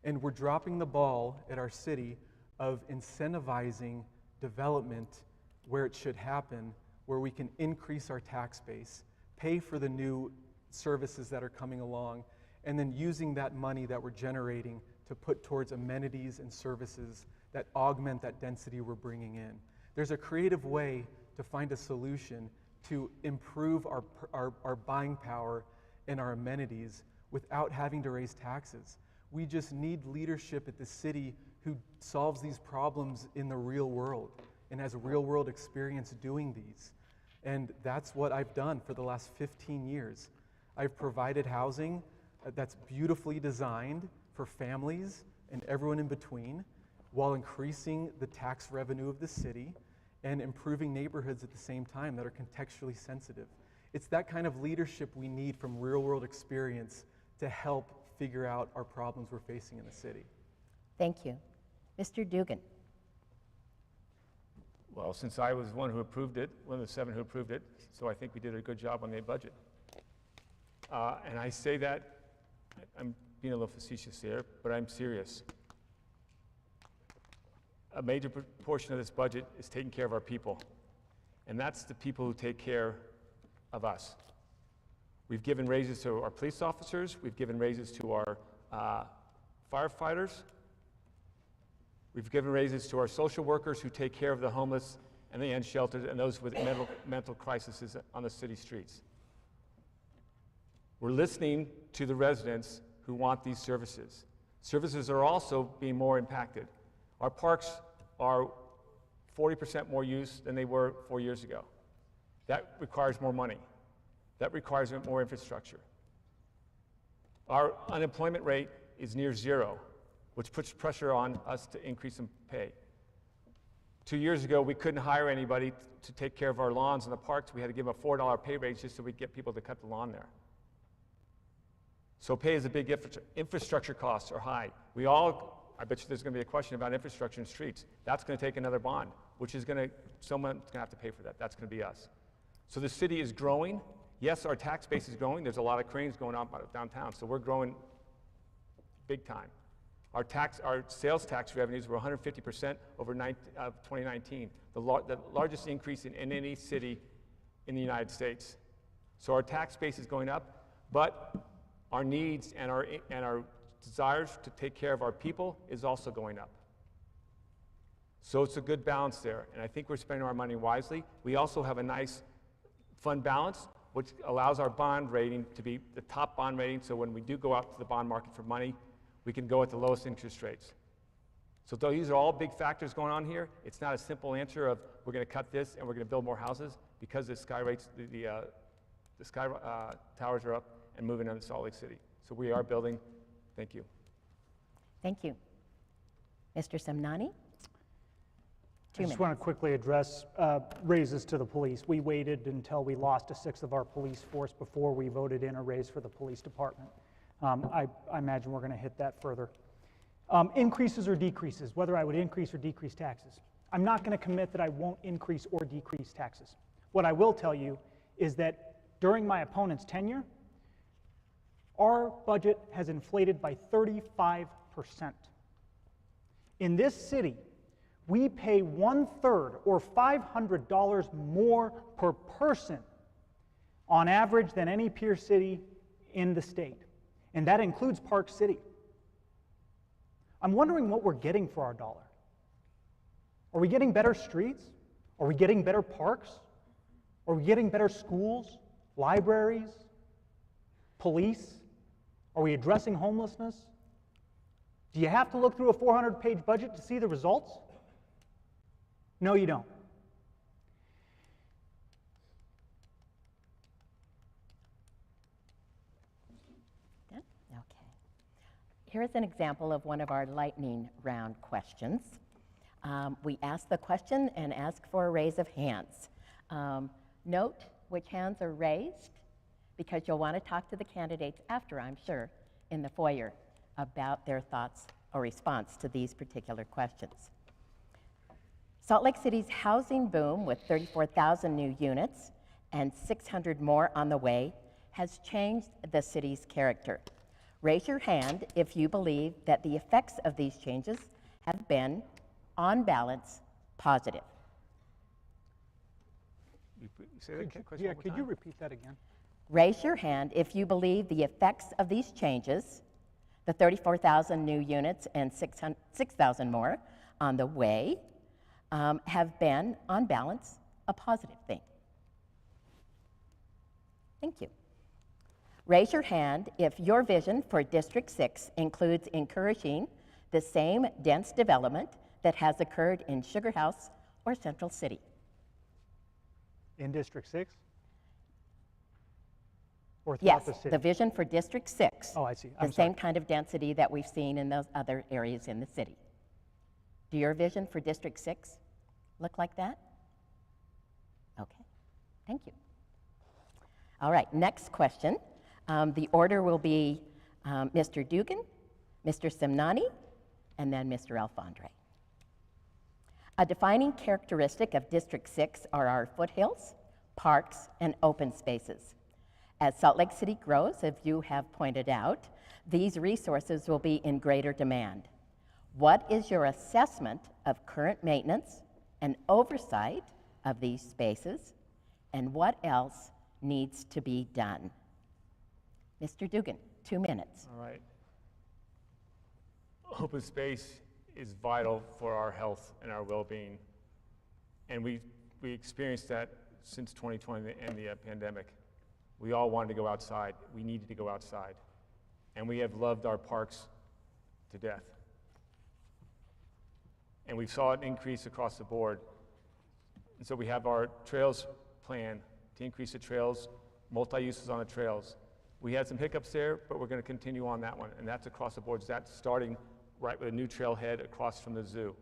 [SPEAKER 1] And we're dropping the ball at our city of incentivizing development where it should happen, where we can increase our tax base, pay for the new services that are coming along, and then using that money that we're generating to put towards amenities and services that augment that density we're bringing in. There's a creative way to find a solution to improve our buying power and our amenities without having to raise taxes. We just need leadership at the city who solves these problems in the real world and has a real world experience doing these. And that's what I've done for the last 15 years. I've provided housing that's beautifully designed for families and everyone in between, while increasing the tax revenue of the city and improving neighborhoods at the same time that are contextually sensitive. It's that kind of leadership we need from real world experience to help figure out our problems we're facing in the city.
[SPEAKER 4] Thank you. Mr. Dugan.
[SPEAKER 5] Well, since I was one who approved it, one of the 7 who approved it, so I think we did a good job on the budget. And I say that, I'm being a little facetious here, but I'm serious. A major portion of this budget is taking care of our people, and that's the people who take care of us. We've given raises to our police officers, we've given raises to our firefighters, we've given raises to our social workers who take care of the homeless and the unsheltered and those with mental crises on the city streets. We're listening to the residents who want these services. Services are also being more impacted. Our parks are 40% more used than they were 4 years ago. That requires more money. That requires more infrastructure. Our unemployment rate is near 0, which puts pressure on us to increase in pay. 2 years ago, we couldn't hire anybody to take care of our lawns in the parks. We had to give them a $4 pay raise just so we'd get people to cut the lawn there. So pay is a big infrastructure costs are high. I bet you there's going to be a question about infrastructure and streets. That's going to take another bond, which is someone's going to have to pay for that. That's going to be us. So the city is growing. Yes, our tax base is growing. There's a lot of cranes going on downtown, so we're growing big time. Our sales tax revenues were 150% over 2019, the largest increase in any city in the United States. So our tax base is going up, but our needs and our desires to take care of our people is also going up. So it's a good balance there, and I think we're spending our money wisely. We also have a nice fund balance, which allows our bond rating to be the top bond rating, so when we do go out to the bond market for money, we can go at the lowest interest rates. So these are all big factors going on here. It's not a simple answer of we're going to cut this and we're going to build more houses, because the sky rates, the sky towers are up and moving into Salt Lake City. So we are building. Thank you.
[SPEAKER 4] Thank you. Mr. Semnani?
[SPEAKER 2] I just want to quickly address raises to the police. We waited until we lost a sixth of our police force before we voted in a raise for the police department. I imagine we're going to hit that further. Increases or decreases, whether I would increase or decrease taxes. I'm not going to commit that I won't increase or decrease taxes. What I will tell you is that during my opponent's tenure, our budget has inflated by 35%. In this city, we pay 1/3 or $500 more per person on average than any peer city in the state. And that includes Park City. I'm wondering what we're getting for our dollar. Are we getting better streets? Are we getting better parks? Are we getting better schools, libraries, police? Are we addressing homelessness? Do you have to look through a 400-page budget to see the results? No, you don't.
[SPEAKER 4] Okay. Here's an example of one of our lightning round questions. We ask the question and ask for a raise of hands. Note which hands are raised, because you'll want to talk to the candidates after, I'm sure, in the foyer about their thoughts or response to these particular questions. Salt Lake City's housing boom, with 34,000 new units and 600 more on the way, has changed the city's character. Raise your hand if you believe that the effects of these changes have been, on balance, positive.
[SPEAKER 2] Could you repeat that again?
[SPEAKER 4] Raise your hand if you believe the effects of these changes, the 34,000 new units and 6,000 more on the way, have been, on balance, a positive thing. Thank you. Raise your hand if your vision for District 6 includes encouraging the same dense development that has occurred in Sugar House or Central City.
[SPEAKER 2] In District 6? Or throughout
[SPEAKER 4] Yes,
[SPEAKER 2] the city?
[SPEAKER 4] the vision for District 6.
[SPEAKER 2] Oh, I see.
[SPEAKER 4] The same kind of density that we've seen in those other areas in the city. Do your vision for District 6 look like that? Okay, thank you. All right, next question. The order will be Mr. Dugan, Mr. Semnani, and then Mr. Alfandre. A defining characteristic of District 6 are our foothills, parks, and open spaces. As Salt Lake City grows, as you have pointed out, these resources will be in greater demand. What is your assessment of current maintenance and oversight of these spaces, and what else needs to be done? Mr. Dugan, 2 minutes.
[SPEAKER 5] All right. Open space is vital for our health and our well-being. And we experienced that since 2020 and the pandemic. We all wanted to go outside. We needed to go outside. And we have loved our parks to death. And we saw an increase across the board. And so we have our trails plan to increase the trails, multi-uses on the trails. We had some hiccups there, but we're going to continue on that one. And that's across the board. That's starting right with a new trailhead across from the zoo.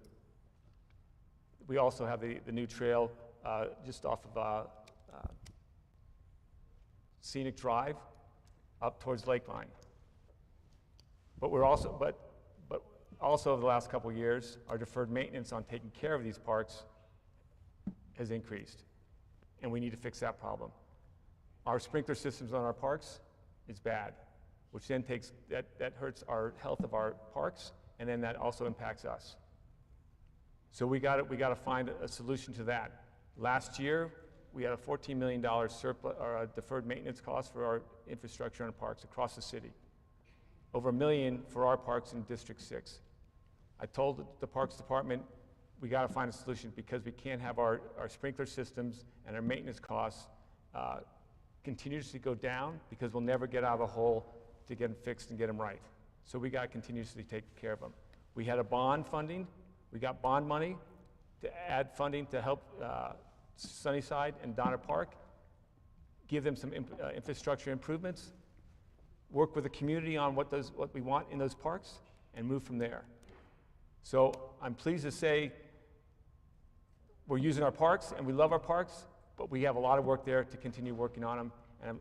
[SPEAKER 5] We also have the new trail just off of Scenic Drive up towards Lakeline. But we're also, but also over the last couple of years, our deferred maintenance on taking care of these parks has increased, and we need to fix that problem. Our sprinkler systems on our parks is bad, which then that hurts our health of our parks, and then that also impacts us. So we got to find a solution to that. Last year, we had a $14 million surplus or a deferred maintenance cost for our infrastructure and parks across the city. Over $1 million for our parks in District 6. I told the Parks Department we got to find a solution because we can't have our sprinkler systems and our maintenance costs continuously go down because we'll never get out of a hole to get them fixed and get them right. So we got to continuously take care of them. We had a bond funding. We got bond money to add funding to help Sunnyside and Donner Park, give them some infrastructure improvements, work with the community on what we want in those parks, and move from there. So I'm pleased to say we're using our parks, and we love our parks, but we have a lot of work there to continue working on them,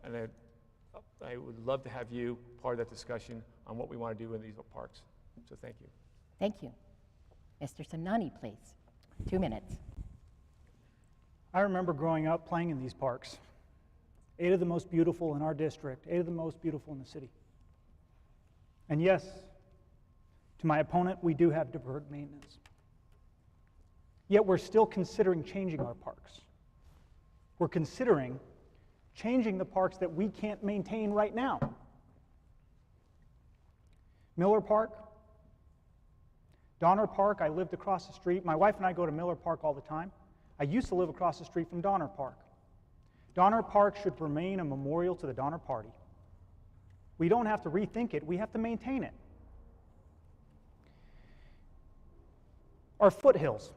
[SPEAKER 5] and I would love to have you part of that discussion on what we want to do in these parks. So thank you.
[SPEAKER 4] Thank you. Mr. Semnani, please. 2 minutes.
[SPEAKER 2] I remember growing up playing in these parks. 8 of the most beautiful in our district, 8 of the most beautiful in the city. And yes, to my opponent, we do have deferred maintenance. Yet we're still considering changing our parks. We're considering changing the parks that we can't maintain right now. Miller Park, Donner Park, I lived across the street. My wife and I go to Miller Park all the time. I used to live across the street from Donner Park. Donner Park should remain a memorial to the Donner Party. We don't have to rethink it, we have to maintain it. Our foothills,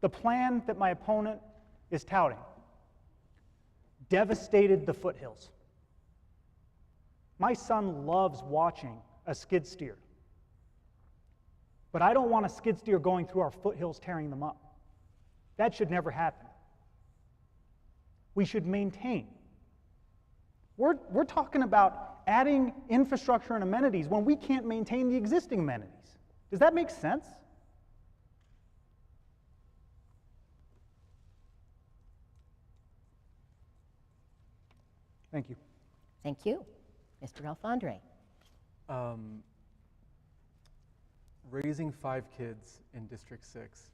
[SPEAKER 2] the plan that my opponent is touting, devastated the foothills. My son loves watching a skid steer, but I don't want a skid steer going through our foothills tearing them up. That should never happen. We should maintain. We're talking about adding infrastructure and amenities when we can't maintain the existing amenities. Does that make sense? Thank you.
[SPEAKER 4] Thank you. Mr. Alfandre.
[SPEAKER 1] Raising 5 kids in District 6,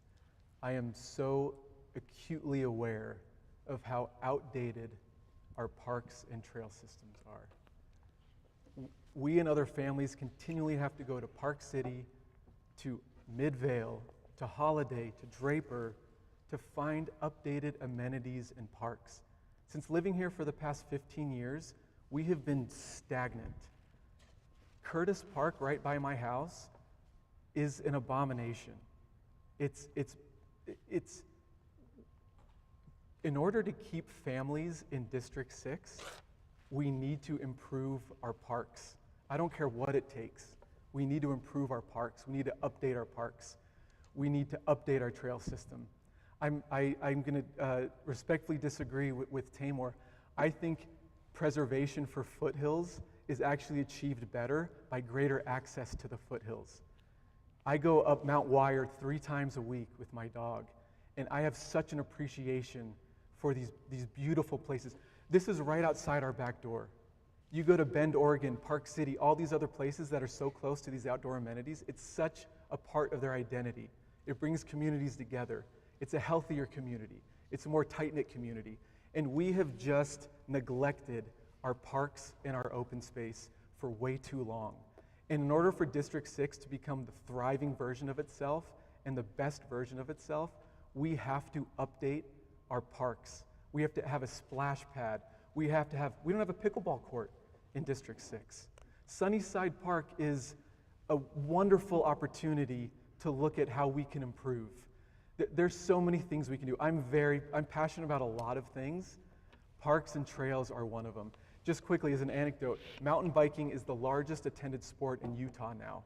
[SPEAKER 1] I am so acutely aware of how outdated our parks and trail systems are. We and other families continually have to go to Park City, to Midvale, to Holiday, to Draper, to find updated amenities and parks. Since living here for the past 15 years, we have been stagnant. Curtis Park, right by my house, is an abomination. It's in order to keep families in District 6, we need to improve our parks. I don't care what it takes. We need to improve our parks. We need to update our parks. We need to update our trail system. I'm going to respectfully disagree with Taymour. I think preservation for foothills is actually achieved better by greater access to the foothills. I go up Mount Wire 3 times a week with my dog, and I have such an appreciation for these beautiful places. This is right outside our back door. You go to Bend, Oregon, Park City, all these other places that are so close to these outdoor amenities, it's such a part of their identity. It brings communities together. It's a healthier community. It's a more tight-knit community. And we have just neglected our parks and our open space for way too long. And in order for District 6 to become the thriving version of itself and the best version of itself, we have to update our parks. We have to have a splash pad. We don't have a pickleball court in District 6. Sunnyside Park is a wonderful opportunity to look at how we can improve. There's so many things we can do. I'm passionate about a lot of things. Parks and trails are one of them. Just quickly, as an anecdote, mountain biking is the largest attended sport in Utah now.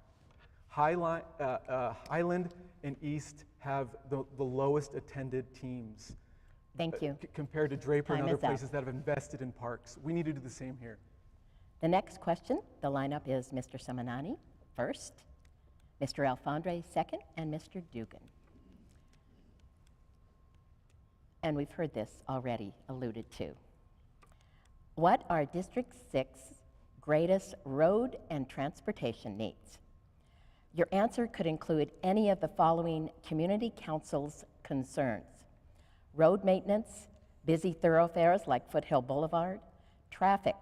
[SPEAKER 1] Highland and East have the lowest attended teams.
[SPEAKER 4] Thank you.
[SPEAKER 1] Compared to Draper and
[SPEAKER 4] Time
[SPEAKER 1] other
[SPEAKER 4] is up.
[SPEAKER 1] places that have invested in parks. We need to do the same here.
[SPEAKER 4] The next question, the lineup is Mr. Semnani first, Mr. Alfandre second, and Mr. Dugan. And we've heard this already alluded to. What are District 6's greatest road and transportation needs? Your answer could include any of the following community council's concerns: road maintenance, busy thoroughfares like Foothill Boulevard, traffic,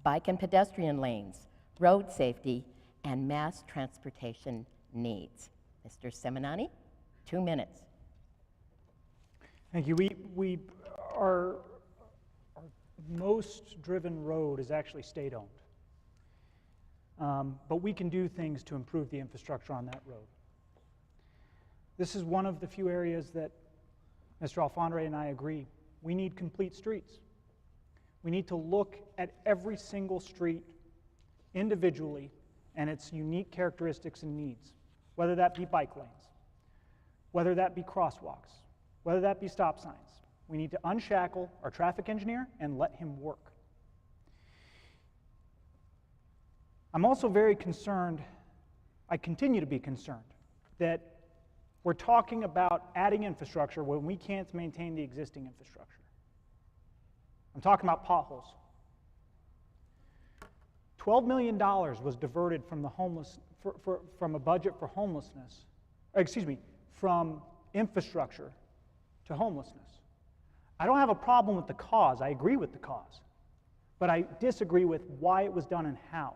[SPEAKER 4] bike and pedestrian lanes, road safety, and mass transportation needs. Mr. Semnani, 2 minutes.
[SPEAKER 2] Thank you. Our most driven road is actually state-owned. But we can do things to improve the infrastructure on that road. This is one of the few areas that Mr. Alfandre and I agree. We need complete streets. We need to look at every single street individually and its unique characteristics and needs, whether that be bike lanes, whether that be crosswalks, whether that be stop signs. We need to unshackle our traffic engineer and let him work. I'm also very concerned, I continue to be concerned, that we're talking about adding infrastructure when we can't maintain the existing infrastructure. I'm talking about potholes. $12 million was diverted from the from a budget for homelessness, from infrastructure to homelessness. I don't have a problem with the cause. I agree with the cause. But I disagree with why it was done and how.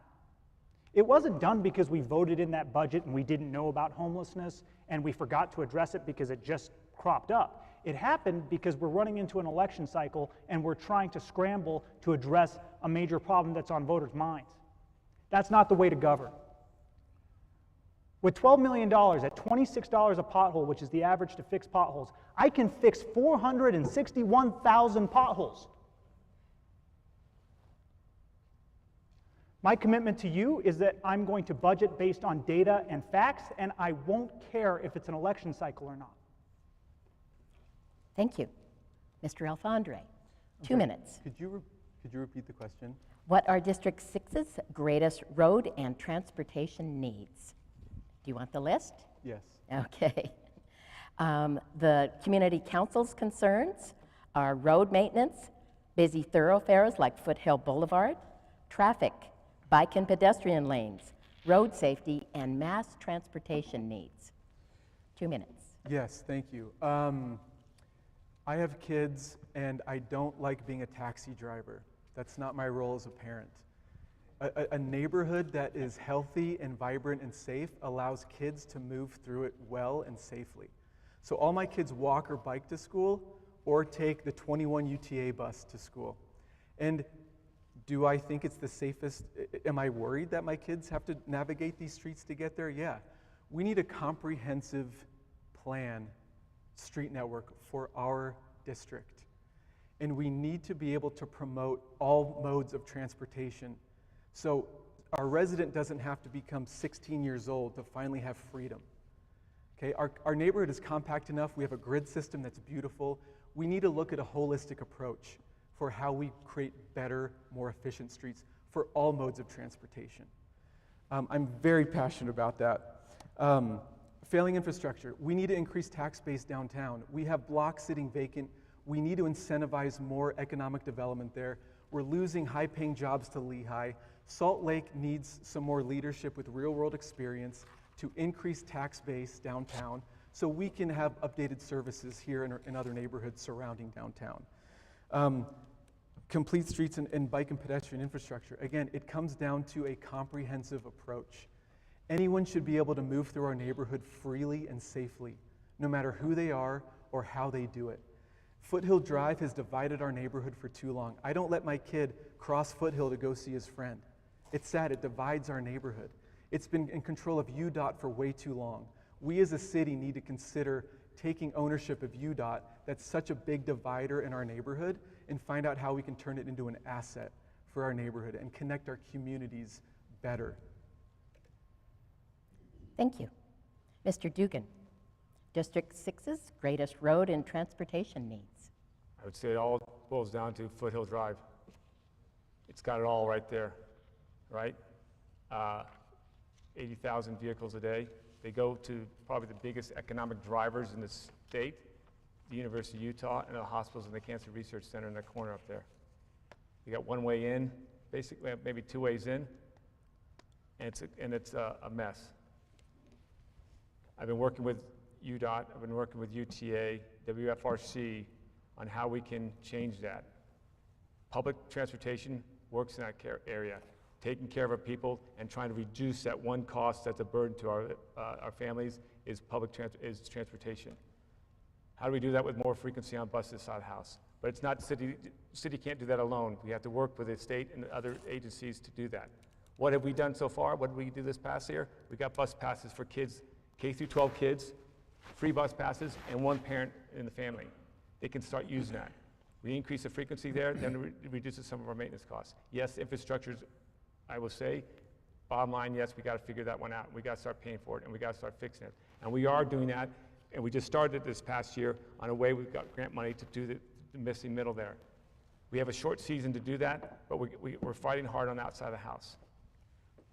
[SPEAKER 2] It wasn't done because we voted in that budget and we didn't know about homelessness and we forgot to address it because it just cropped up. It happened because we're running into an election cycle and we're trying to scramble to address a major problem that's on voters' minds. That's not the way to govern. With $12 million at $26 a pothole, which is the average to fix potholes, I can fix 461,000 potholes. My commitment to you is that I'm going to budget based on data and facts, and I won't care if it's an election cycle or not.
[SPEAKER 4] Thank you. Mr. Alfandre, 2 minutes.
[SPEAKER 1] Could you repeat the question?
[SPEAKER 4] What are District 6's greatest road and transportation needs? Do you want the list?
[SPEAKER 1] Yes.
[SPEAKER 4] Okay. The community council's concerns are road maintenance, busy thoroughfares like Foothill Boulevard, traffic, bike and pedestrian lanes, road safety, and mass transportation needs. 2 minutes.
[SPEAKER 1] Yes, thank you. I have kids, and I don't like being a taxi driver. That's not my role as a parent. A neighborhood that is healthy and vibrant and safe allows kids to move through it well and safely. So all my kids walk or bike to school or take the 21 UTA bus to school. And Do I think it's the safest? Am I worried that my kids have to navigate these streets to get there? Yeah. We need a comprehensive plan, street network for our district. And we need to be able to promote all modes of transportation. So our resident doesn't have to become 16 years old to finally have freedom. Okay, our neighborhood is compact enough. We have a grid system that's beautiful. We need to look at a holistic approach for how we create better, more efficient streets for all modes of transportation. I'm very passionate about that. Failing infrastructure. We need to increase tax base downtown. We have blocks sitting vacant. We need to incentivize more economic development there. We're losing high-paying jobs to Lehigh. Salt Lake needs some more leadership with real-world experience to increase tax base downtown so we can have updated services here in other neighborhoods surrounding downtown. Complete streets and bike and pedestrian infrastructure. Again, it comes down to a comprehensive approach. Anyone should be able to move through our neighborhood freely and safely, no matter who they are or how they do it. Foothill Drive has divided our neighborhood for too long. I don't let my kid cross Foothill to go see his friend. It's sad, it divides our neighborhood. It's been in control of UDOT for way too long. We as a city need to consider taking ownership of UDOT, that's such a big divider in our neighborhood, and find out how we can turn it into an asset for our neighborhood and connect our communities better.
[SPEAKER 4] Thank you. Mr. Dugan, District 6's greatest road and transportation needs.
[SPEAKER 5] I would say it all boils down to Foothill Drive. It's got it all right there, right? 80,000 vehicles a day. They go to probably the biggest economic drivers in the state, the University of Utah, and the hospitals and the Cancer Research Center in that corner up there. You got one way in, basically maybe two ways in, and it's a mess. I've been working with UDOT, I've been working with UTA, WFRC on how we can change that. Public transportation works in that area, taking care of our people and trying to reduce that one cost that's a burden to our families is transportation. How do we do that with more frequency on buses side of the house? But it's not city can't do that alone. We have to work with the state and other agencies to do that. What have we done so far? What did we do this past year? We got bus passes for kids, K through 12 kids, free bus passes, and one parent in the family. They can start using that. We increase the frequency there, then it reduces some of our maintenance costs. Yes, infrastructure's, I will say, bottom line, yes, we got to figure that one out. We got to start paying for it, and we got to start fixing it. And we are doing that, and we just started this past year on a way we've got grant money to do the missing middle there. We have a short season to do that, but we're fighting hard on the outside of the house.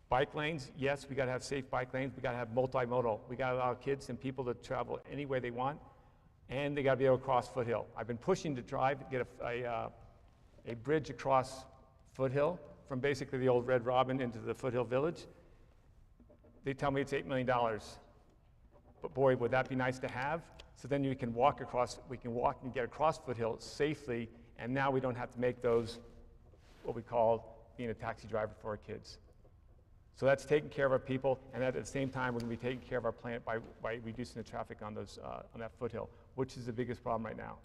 [SPEAKER 5] Bike lanes, yes, we got to have safe bike lanes. We got to have multimodal. We got to allow kids and people to travel any way they want, and they got to be able to cross Foothill. I've been pushing to get a bridge across Foothill from basically the old Red Robin into the Foothill Village. They tell me it's $8 million, but boy, would that be nice to have? So then we can walk and get across Foothill safely, and now we don't have to make those what we call being a taxi driver for our kids. So that's taking care of our people, and at the same time, we're going to be taking care of our planet by reducing the traffic on that Foothill, which is the biggest problem right now.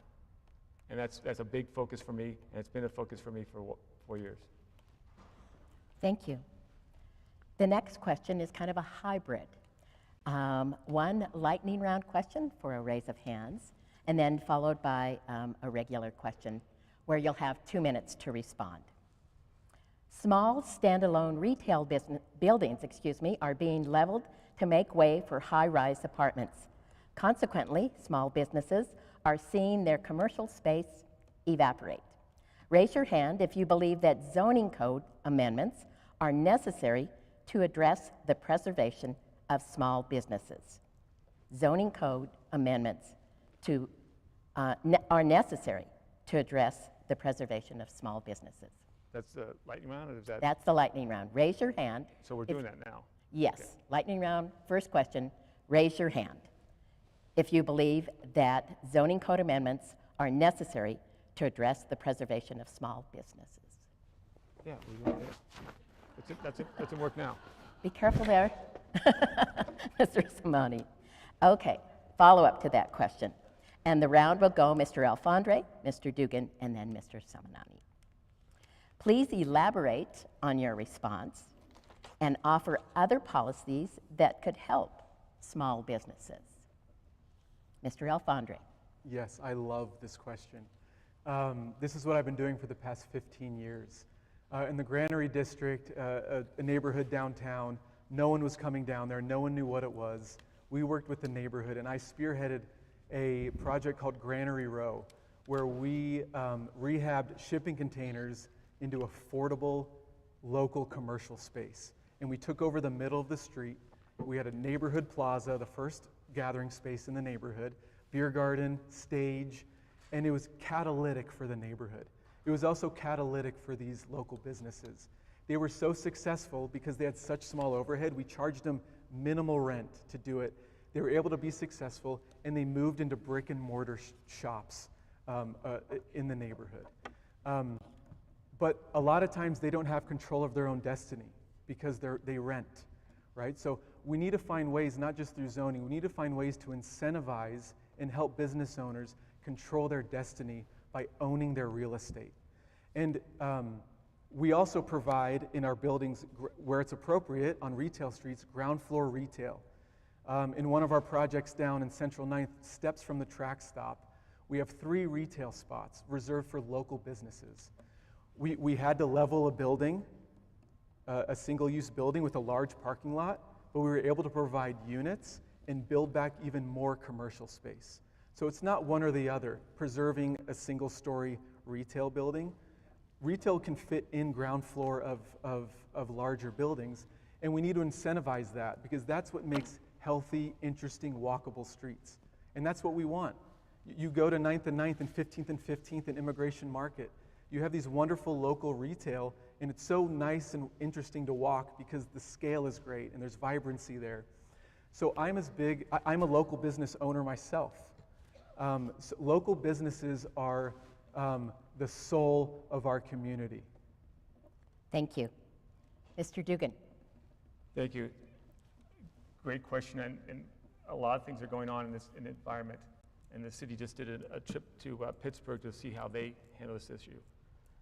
[SPEAKER 5] And that's a big focus for me, and it's been a focus for me for 4 years.
[SPEAKER 4] Thank you. The next question is kind of a hybrid. One lightning round question for a raise of hands, and then followed by a regular question where you'll have 2 minutes to respond. Small standalone retail buildings are being leveled to make way for high-rise apartments. Consequently, small businesses are seeing their commercial space evaporate. Raise your hand if you believe that zoning code amendments are necessary to address the preservation of small businesses. Zoning code amendments are necessary to address the preservation of small businesses.
[SPEAKER 5] That's the lightning round, or is that?
[SPEAKER 4] That's the lightning round. Raise your hand.
[SPEAKER 5] So we're doing that now?
[SPEAKER 4] Yes.
[SPEAKER 5] Okay.
[SPEAKER 4] Lightning round, first question, raise your hand if you believe that zoning code amendments are necessary to address the preservation of small businesses.
[SPEAKER 5] Yeah, we're doing it. That's in work now.
[SPEAKER 4] Be careful there, Mr. Semnani. Okay, follow up to that question. And the round will go Mr. Alfandre, Mr. Dugan, and then Mr. Semnani. Please elaborate on your response and offer other policies that could help small businesses. Mr. Alfandre.
[SPEAKER 1] Yes, I love this question. This is what I've been doing for the past 15 years. In the Granary District, a neighborhood downtown, no one was coming down there, no one knew what it was. We worked with the neighborhood, and I spearheaded a project called Granary Row, where we rehabbed shipping containers into affordable local commercial space. And we took over the middle of the street. We had a neighborhood plaza, the first gathering space in the neighborhood, beer garden, stage, and it was catalytic for the neighborhood. It was also catalytic for these local businesses. They were so successful because they had such small overhead, we charged them minimal rent to do it. They were able to be successful, and they moved into brick and mortar shops in the neighborhood. But a lot of times they don't have control of their own destiny because they rent, right? So we need to find ways, not just through zoning, we need to find ways to incentivize and help business owners control their destiny by owning their real estate. And we also provide in our buildings, where it's appropriate, on retail streets, ground floor retail. In one of our projects down in Central 9th, steps from the track stop, we have 3 retail spots reserved for local businesses. We had to level a building, a single-use building with a large parking lot, but we were able to provide units and build back even more commercial space. So it's not one or the other, preserving a single-story retail building. Retail can fit in ground floor of larger buildings, and we need to incentivize that because that's what makes healthy, interesting, walkable streets. And that's what we want. You go to 9th and 9th and 15th and 15th and Immigration Market. You have these wonderful local retail, and it's so nice and interesting to walk because the scale is great and there's vibrancy there. So I'm a local business owner myself. So local businesses are the soul of our community.
[SPEAKER 4] Thank you. Mr. Dugan.
[SPEAKER 5] Thank you. Great question, and a lot of things are going on in this environment. And the city just did a trip to Pittsburgh to see how they handle this issue.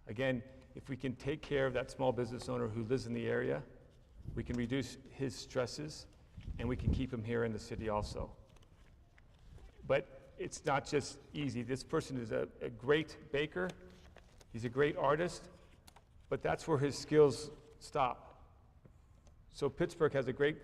[SPEAKER 5] Again, if we can take care of that small business owner who lives in the area, we can reduce his stresses, and we can keep him here in the city also. But it's not just easy. This person is a great baker, he's a great artist, but that's where his skills stop. So Pittsburgh has a great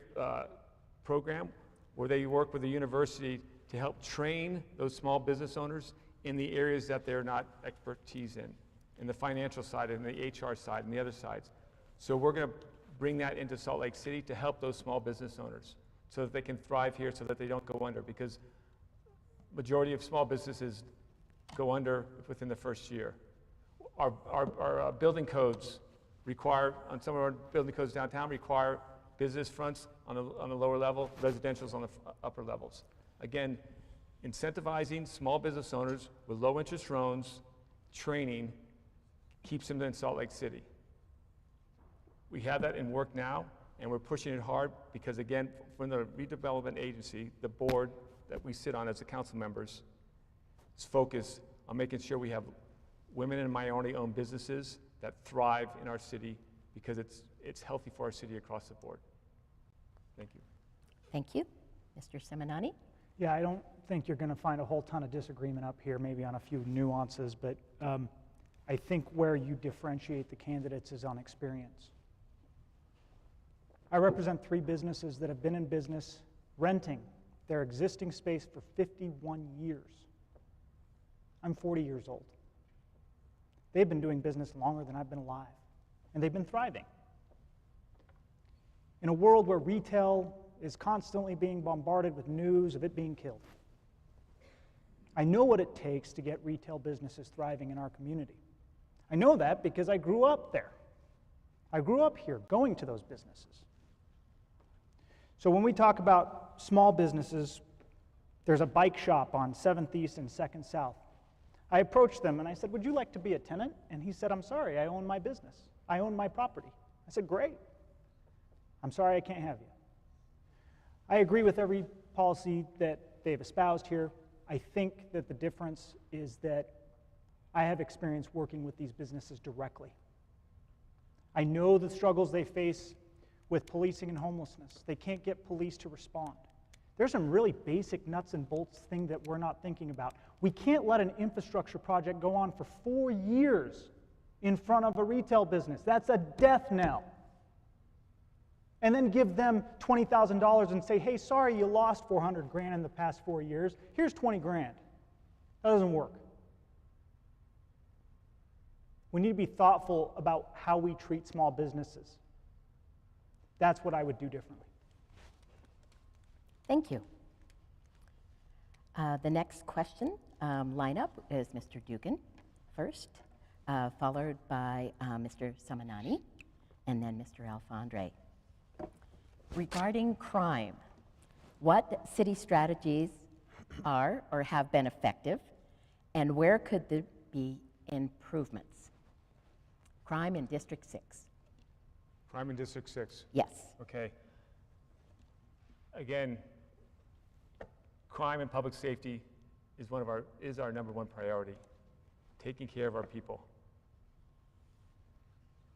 [SPEAKER 5] program where they work with the university to help train those small business owners in the areas that they're not expertise in the financial side and the HR side and the other sides. So we're going to bring that into Salt Lake City to help those small business owners so that they can thrive here, so that they don't go under, because majority of small businesses go under within the first year. Our building codes require, on some of our building codes downtown, require business fronts on the lower level, residentials on the upper levels. Again, incentivizing small business owners with low interest loans, training, keeps them in Salt Lake City. We have that in work now, and we're pushing it hard because, again, from the redevelopment agency, the board that we sit on as the council members, is focused on making sure we have women and minority-owned businesses that thrive in our city because it's healthy for our city across the board. Thank you.
[SPEAKER 4] Thank you. Mr. Semnani.
[SPEAKER 2] Yeah, I don't think you're going to find a whole ton of disagreement up here, maybe on a few nuances, but I think where you differentiate the candidates is on experience. I represent 3 businesses that have been in business renting their existing space for 51 years. I'm 40 years old. They've been doing business longer than I've been alive, and they've been thriving. In a world where retail is constantly being bombarded with news of it being killed, I know what it takes to get retail businesses thriving in our community. I know that because I grew up there. I grew up here going to those businesses. So when we talk about small businesses, there's a bike shop on 7th East and 2nd South. I approached them and I said, "Would you like to be a tenant?" And he said, "I'm sorry, I own my business. I own my property." I said, "Great. I'm sorry I can't have you." I agree with every policy that they've espoused here. I think that the difference is that I have experience working with these businesses directly. I know the struggles they face with policing and homelessness. They can't get police to respond. There's some really basic nuts and bolts thing that we're not thinking about. We can't let an infrastructure project go on for 4 years in front of a retail business. That's a death knell. And then give them $20,000 and say, hey, sorry, you lost 400 grand in the past 4 years. Here's 20 grand. That doesn't work. We need to be thoughtful about how we treat small businesses. That's what I would do differently.
[SPEAKER 4] Thank you. The next question lineup is Mr. Dugan first, followed by Mr. Semnani, and then Mr. Alfandre. Regarding crime, what city strategies are or have been effective, and where could there be improvements? Crime in District 6.
[SPEAKER 5] Crime in District 6.
[SPEAKER 4] Yes.
[SPEAKER 5] Okay. Again, crime and public safety is our number one priority. Taking care of our people.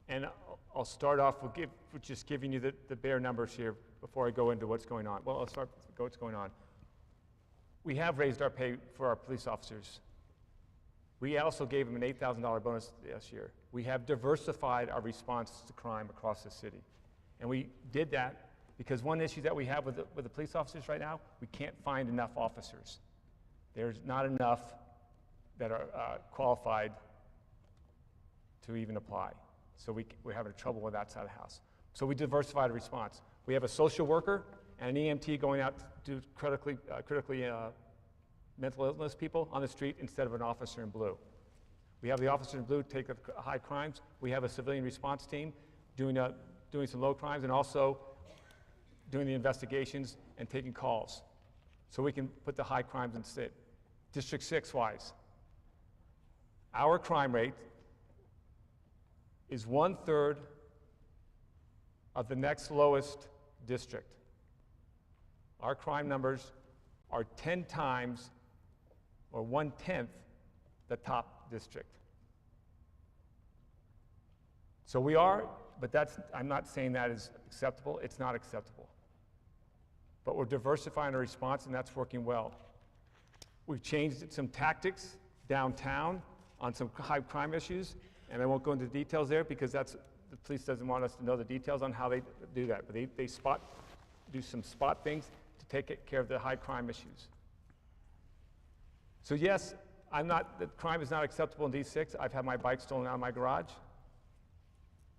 [SPEAKER 5] And I'll start off with just giving you the bare numbers here before I go into what's going on. Well, I'll start with what's going on. We have raised our pay for our police officers. We also gave them an $8,000 bonus this year. We have diversified our response to crime across the city. And we did that because one issue that we have with the police officers right now, we can't find enough officers. There's not enough that are qualified to even apply. So we're having trouble with that side of the house. So we diversified our response. We have a social worker and an EMT going out to do critically mental illness people on the street instead of an officer in blue. We have the officer in blue take high crimes. We have a civilian response team doing some low crimes and also doing the investigations and taking calls. So we can put the high crimes instead. District 6 wise, our crime rate is 1/3 of the next lowest district. Our crime numbers are 10 times or 1/10 the top district. So we are, but I'm not saying that is acceptable. It's not acceptable. But we're diversifying our response, and that's working well. We've changed some tactics downtown on some high crime issues, and I won't go into details there because the police doesn't want us to know the details on how they do that. But they do some spot things to take care of the high crime issues. So yes, the crime is not acceptable in D6. I've had my bike stolen out of my garage.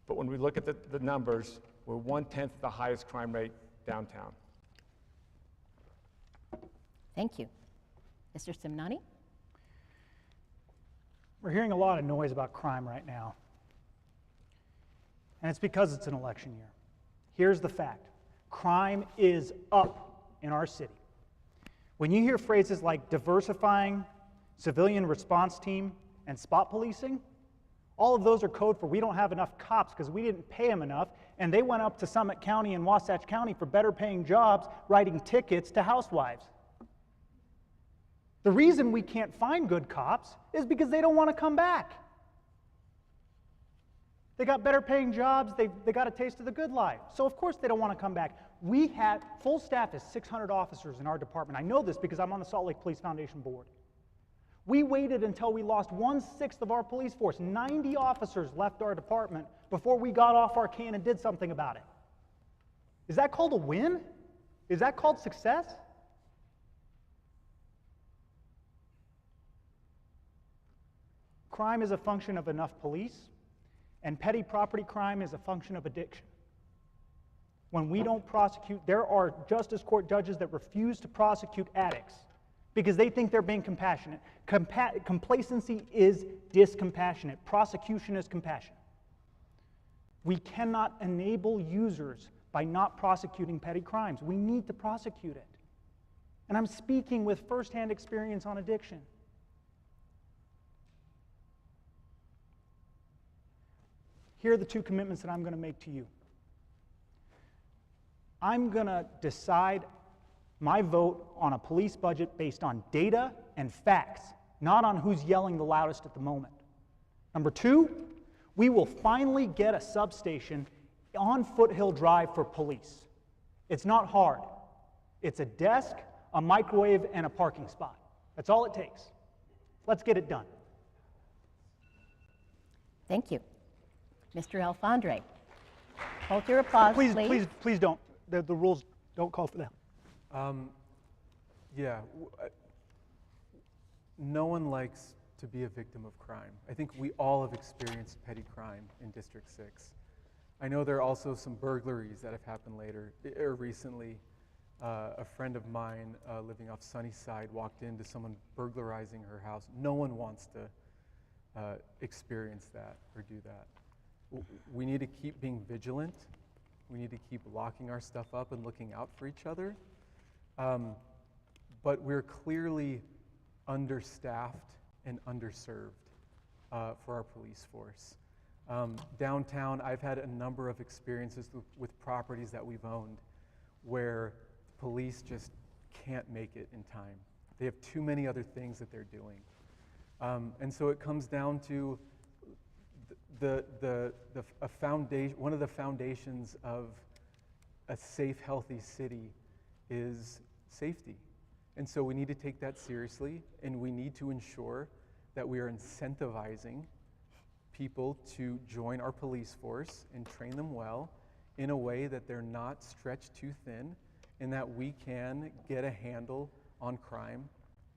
[SPEAKER 5] But when we look at the numbers, we're 1/10 the highest crime rate downtown.
[SPEAKER 4] Thank you. Mr. Semnani?
[SPEAKER 2] We're hearing a lot of noise about crime right now. And it's because it's an election year. Here's the fact. Crime is up in our city. When you hear phrases like diversifying, civilian response team, and spot policing, all of those are code for we don't have enough cops because we didn't pay them enough, and they went up to Summit County and Wasatch County for better paying jobs writing tickets to housewives. The reason we can't find good cops is because they don't want to come back. They got better paying jobs, they got a taste of the good life. So of course they don't want to come back. We have, full staff is 600 officers in our department. I know this because I'm on the Salt Lake Police Foundation board. We waited until we lost 1/6 of our police force. 90 officers left our department before we got off our can and did something about it. Is that called a win? Is that called success? Crime is a function of enough police, and petty property crime is a function of addiction. When we don't prosecute, there are justice court judges that refuse to prosecute addicts because they think they're being compassionate. Complacency is discompassionate. Prosecution is compassion. We cannot enable users by not prosecuting petty crimes. We need to prosecute it. And I'm speaking with firsthand experience on addiction. Here are the two commitments that I'm going to make to you. I'm going to decide my vote on a police budget based on data and facts, not on who's yelling the loudest at the moment. Number two, We will finally get a substation on Foothill Drive for police. It's not hard. It's a desk, a microwave, and a parking spot. That's all it takes. Let's get it done.
[SPEAKER 4] Thank you. Mr. Alfandre, hold your applause, please.
[SPEAKER 2] Please don't. The rules don't call for that.
[SPEAKER 1] Yeah, no one likes to be a victim of crime. I think we all have experienced petty crime in District 6. I know there are also some burglaries that have happened recently. A friend of mine living off Sunnyside walked into someone burglarizing her house. No one wants to experience that or do that. We need to keep being vigilant. We need to keep locking our stuff up and looking out for each other. But we're clearly understaffed and underserved for our police force. Downtown, I've had a number of experiences with properties that we've owned where police just can't make it in time. They have too many other things that they're doing. And so it comes down to one of the foundations of a safe, healthy city is safety. And so we need to take that seriously, and we need to ensure that we are incentivizing people to join our police force and train them well in a way that they're not stretched too thin and that we can get a handle on crime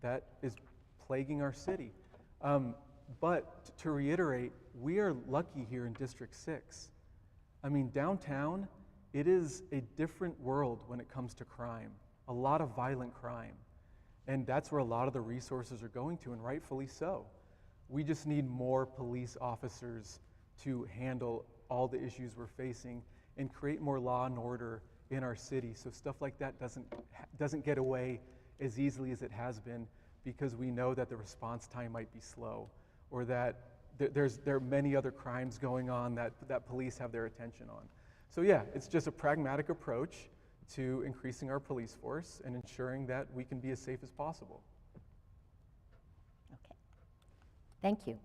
[SPEAKER 1] that is plaguing our city. But to reiterate, we are lucky here in District 6. I mean, downtown, it is a different world when it comes to crime, a lot of violent crime. And that's where a lot of the resources are going to, and rightfully so. We just need more police officers to handle all the issues we're facing and create more law and order in our city so stuff like that doesn't get away as easily as it has been, because we know that the response time might be slow, or that there are many other crimes going on that police have their attention on. So yeah, it's just a pragmatic approach to increasing our police force and ensuring that we can be as safe as possible.
[SPEAKER 4] Okay. Thank you.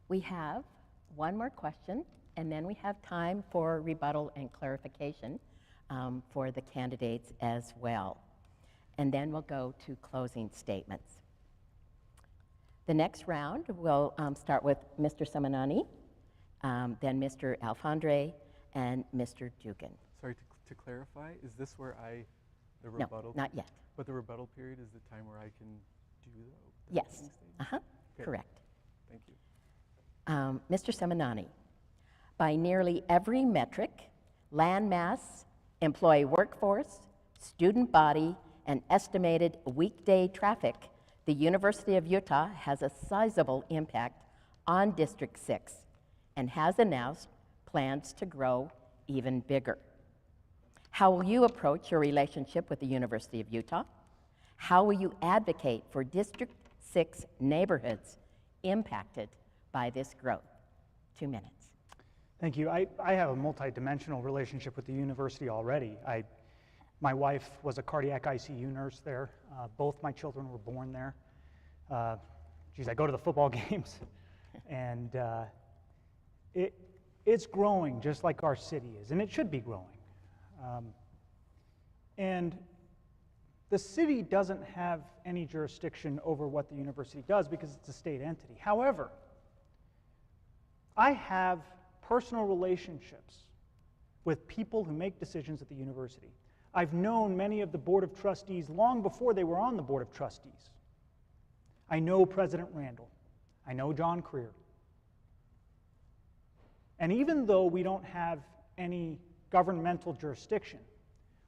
[SPEAKER 4] We have one more question, and then we have time for rebuttal and clarification for the candidates as well. And then we'll go to closing statements. The next round will start with Mr. Semnani, then Mr. Alfandre, and Mr. Dugan.
[SPEAKER 1] Sorry, to clarify, is this where the rebuttal?
[SPEAKER 4] No, not yet.
[SPEAKER 1] But the rebuttal period is the time where I can do the
[SPEAKER 4] Yes.
[SPEAKER 1] opening statement? Okay.
[SPEAKER 4] Correct.
[SPEAKER 1] Thank you.
[SPEAKER 4] Mr. Semnani, by nearly every metric, land mass, employee workforce, student body, and estimated weekday traffic, the University of Utah has a sizable impact on District 6 and has announced plans to grow even bigger. How will you approach your relationship with the University of Utah? How will you advocate for District 6 neighborhoods impacted by this growth? 2 minutes.
[SPEAKER 2] Thank you. I have a multi-dimensional relationship with the university already. My wife was a cardiac ICU nurse there. Both my children were born there. I go to the football games, and it's growing just like our city is, and it should be growing. And the city doesn't have any jurisdiction over what the university does because it's a state entity. However, I have personal relationships with people who make decisions at the university. I've known many of the Board of Trustees long before they were on the Board of Trustees. I know President Randall. I know John Creer. And even though we don't have any governmental jurisdiction,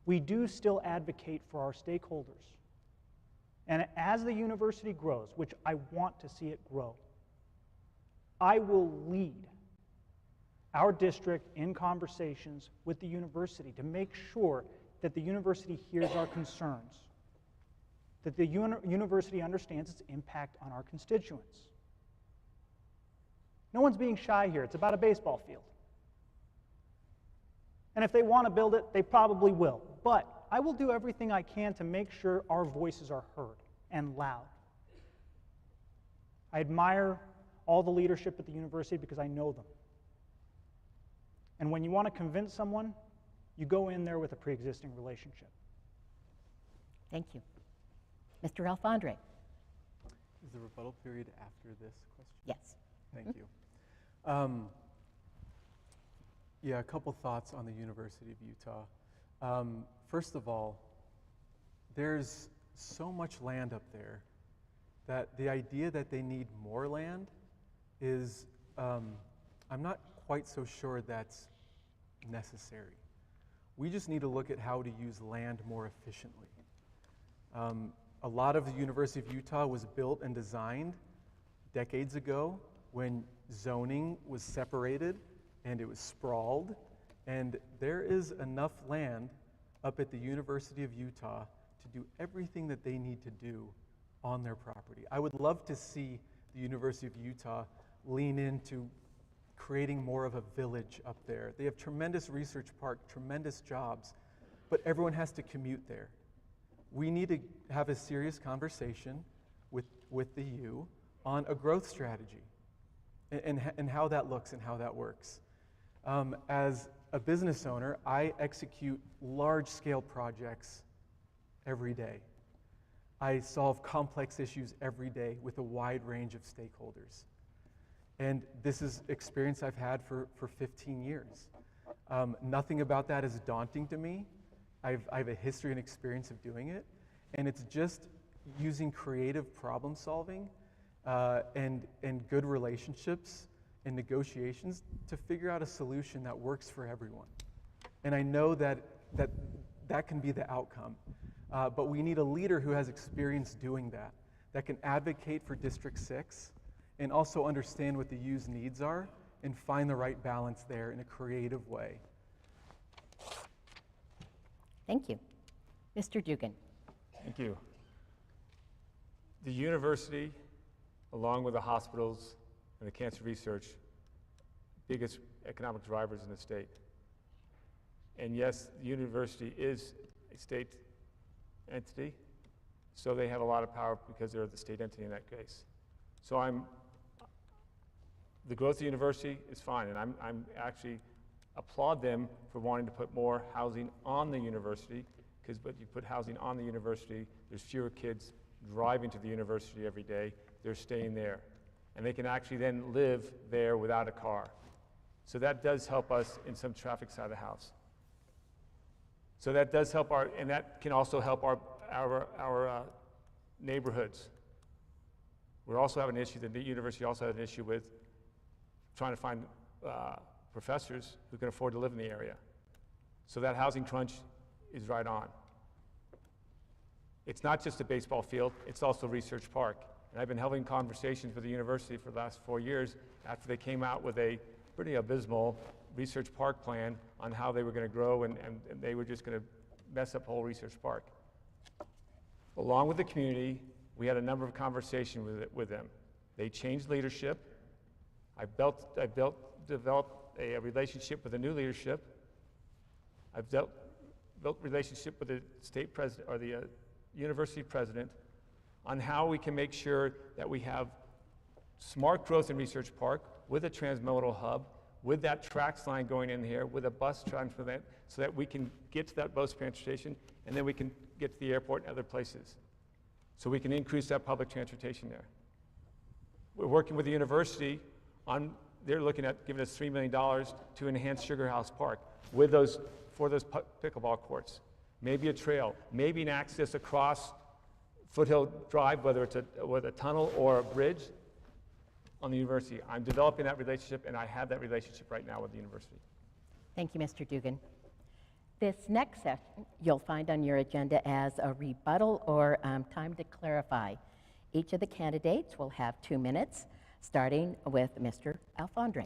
[SPEAKER 2] we do still advocate for our stakeholders. And as the university grows, which I want to see it grow, I will lead our district in conversations with the university to make sure that the university hears our concerns, that the university understands its impact on our constituents. No one's being shy here. It's about a baseball field. And if they want to build it, they probably will. But I will do everything I can to make sure our voices are heard and loud. I admire all the leadership at the university because I know them. And when you want to convince someone, you go in there with a pre-existing relationship.
[SPEAKER 4] Thank you. Mr. Alfandre?
[SPEAKER 1] Is the rebuttal period after this question?
[SPEAKER 4] Yes.
[SPEAKER 1] Thank you. Yeah, a couple thoughts on the University of Utah. First of all, there's so much land up there that the idea that they need more land is, I'm not quite so sure that's necessary. We just need to look at how to use land more efficiently. A lot of the University of Utah was built and designed decades ago when zoning was separated and it was sprawled, and there is enough land up at the University of Utah to do everything that they need to do on their property. I would love to see the University of Utah lean into creating more of a village up there. They have tremendous research park, tremendous jobs, but everyone has to commute there. We need to have a serious conversation with the U on a growth strategy and how that looks and how that works. As a business owner, I execute large-scale projects every day. I solve complex issues every day with a wide range of stakeholders. And this is experience I've had for 15 years. Nothing about that is daunting to me. I have a history and experience of doing it. And it's just using creative problem solving and good relationships and negotiations to figure out a solution that works for everyone. And I know that can be the outcome. But we need a leader who has experience doing that can advocate for District 6 and also understand what the U's needs are and find the right balance there in a creative way.
[SPEAKER 4] Thank you. Mr. Dugan?
[SPEAKER 5] Thank you. The university, along with the hospitals and the cancer research, biggest economic drivers in the state. And yes, the university is a state entity, so they have a lot of power because they're the state entity in that case. So the growth of the university is fine, and I'm actually applaud them for wanting to put more housing on the university, because when you put housing on the university, there's fewer kids driving to the university every day. They're staying there, and they can actually then live there without a car. So that does help us in some traffic side of the house. So that does help and that can also help our neighborhoods. We also have an issue, the university also has an issue with trying to find professors who can afford to live in the area. So that housing crunch is right on. It's not just a baseball field, it's also Research Park. And I've been having conversations with the university for the last 4 years after they came out with a pretty abysmal Research Park plan on how they were going to grow and they were just going to mess up whole Research Park. Along with the community, we had a number of conversations with them. They changed leadership. I developed a relationship with the new leadership. I've built relationship with the state president or the university president on how we can make sure that we have smart growth in Research Park with a transmodal hub, with that tracks line going in here, with a bus transport, so that we can get to that bus transportation and then we can get to the airport and other places. So we can increase that public transportation there. We're working with the university on, they're looking at giving us $3 million to enhance Sugar House Park for those pickleball courts. Maybe a trail, maybe an access across Foothill Drive, whether it's with a tunnel or a bridge on the university. I'm developing that relationship, and I have that relationship right now with the university.
[SPEAKER 4] Thank you, Mr. Dugan. This next session you'll find on your agenda as a rebuttal or time to clarify. Each of the candidates will have 2 minutes, starting with Mr. Alfandre.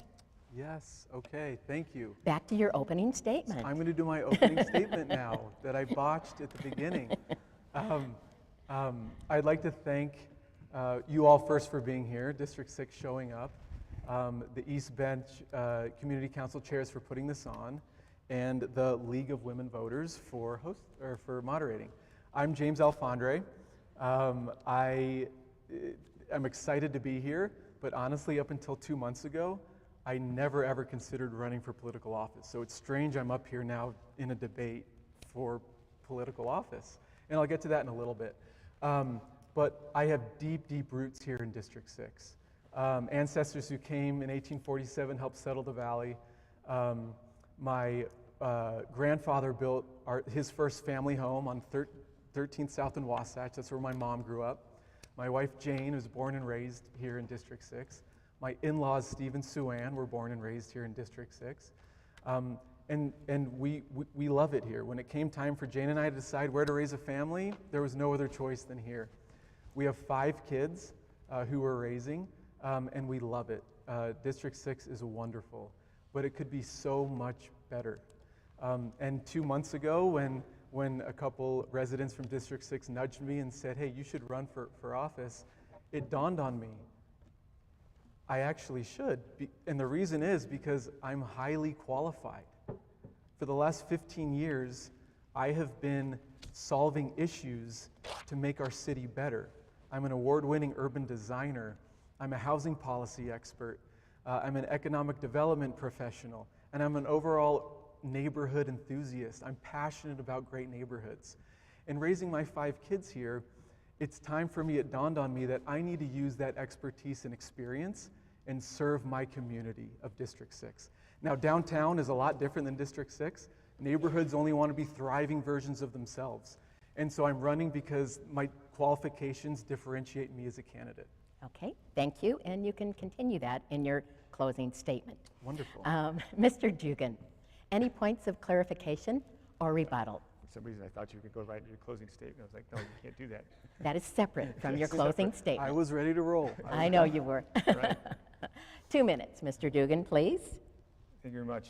[SPEAKER 1] Yes, okay, thank you.
[SPEAKER 4] Back to your opening statement.
[SPEAKER 1] I'm going to do my opening statement now that I botched at the beginning. I'd like to thank you all first for being here, District 6 showing up, the East Bench Community Council chairs for putting this on, and the League of Women Voters for moderating. I'm James Alfandre. I'm excited to be here, but honestly, up until 2 months ago, I never ever considered running for political office. So it's strange I'm up here now in a debate for political office. And I'll get to that in a little bit. But I have deep, deep roots here in District 6. Ancestors who came in 1847 helped settle the valley. My grandfather built his first family home on 13th South in Wasatch. That's where my mom grew up. My wife Jane was born and raised here in District 6. My in-laws Steve and Sue Ann were born and raised here in District 6. And we love it here. When it came time for Jane and I to decide where to raise a family, there was no other choice than here. We have 5 kids who we're raising, and we love it. District 6 is wonderful, but it could be so much better. And 2 months ago, when a couple residents from District 6 nudged me and said, hey, you should run for office, it dawned on me, I actually should. And the reason is because I'm highly qualified. For the last 15 years, I have been solving issues to make our city better. I'm an award-winning urban designer. I'm a housing policy expert. I'm an economic development professional. And I'm an overall neighborhood enthusiast. I'm passionate about great neighborhoods. In raising my 5 kids here, it's time for me, it dawned on me that I need to use that expertise and experience and serve my community of District 6. Now, downtown is a lot different than District 6. Neighborhoods only want to be thriving versions of themselves. And so I'm running because my qualifications differentiate me as a candidate.
[SPEAKER 4] Okay, thank you, and you can continue that in your closing statement.
[SPEAKER 1] Wonderful.
[SPEAKER 4] Mr. Dugan, any points of clarification or rebuttal?
[SPEAKER 5] For some reason, I thought you could go right to your closing statement. I was like, no, you can't do that.
[SPEAKER 4] That is separate from your closing statement.
[SPEAKER 1] I was ready to roll.
[SPEAKER 4] I know you were.
[SPEAKER 5] Right.
[SPEAKER 4] 2 minutes, Mr. Dugan, please.
[SPEAKER 5] Thank you very much.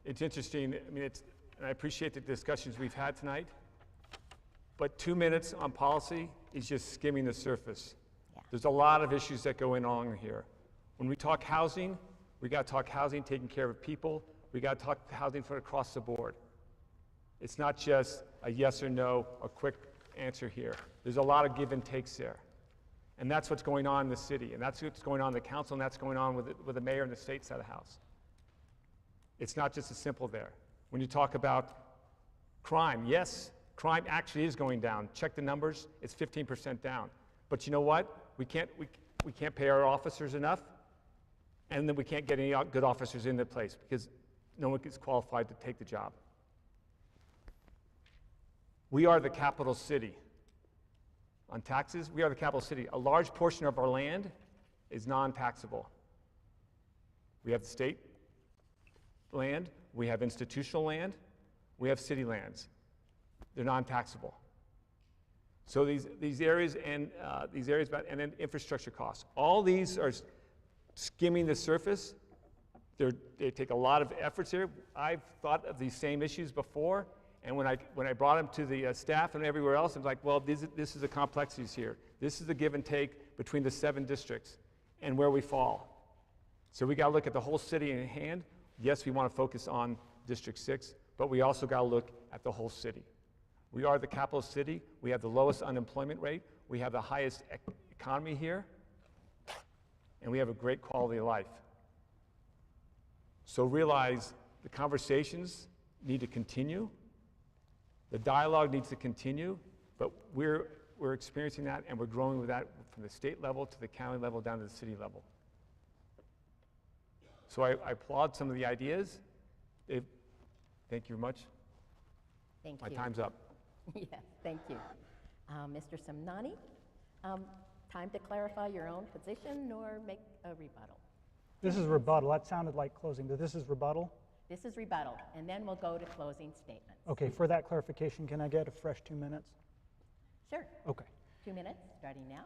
[SPEAKER 5] It's interesting. I mean, and I appreciate the discussions we've had tonight, but 2 minutes on policy is just skimming the surface.
[SPEAKER 4] Yeah.
[SPEAKER 5] There's a lot of issues that go on here. When we talk housing, we got to talk housing, taking care of people. We got to talk housing for across the board. It's not just a yes or no, a quick answer here. There's a lot of give and takes there. And that's what's going on in the city, and that's what's going on in the council, and that's going on with the mayor and the state side of the house. It's not just as simple there. When you talk about crime, yes, crime actually is going down. Check the numbers, it's 15% down. But you know what? We can't pay our officers enough, and then we can't get any good officers into place because no one is qualified to take the job. We are the capital city. On taxes, we are the capital city. A large portion of our land is non-taxable. We have the state land, we have institutional land, we have city lands. They're non-taxable. So these areas and then infrastructure costs. All these are skimming the surface. They take a lot of efforts here. I've thought of these same issues before. And when I brought them to the staff and everywhere else, I was like, well, this is the complexities here. This is the give and take between the 7 districts and where we fall. So we got to look at the whole city in hand. Yes, we want to focus on District 6, but we also got to look at the whole city. We are the capital city. We have the lowest unemployment rate. We have the highest economy here. And we have a great quality of life. So realize the conversations need to continue. The dialogue needs to continue, but we're experiencing that, and we're growing with that from the state level to the county level down to the city level. So I applaud some of the ideas. Thank you very much.
[SPEAKER 4] Thank you.
[SPEAKER 5] My time's up.
[SPEAKER 4] Yes, thank you. Mr. Semnani, time to clarify your own position or make a rebuttal.
[SPEAKER 2] This is rebuttal. That sounded like closing, but this is rebuttal?
[SPEAKER 4] This is rebuttal, and then we'll go to closing statements.
[SPEAKER 2] Okay, for that clarification, can I get a fresh 2 minutes?
[SPEAKER 4] Sure.
[SPEAKER 2] Okay.
[SPEAKER 4] 2 minutes, starting now.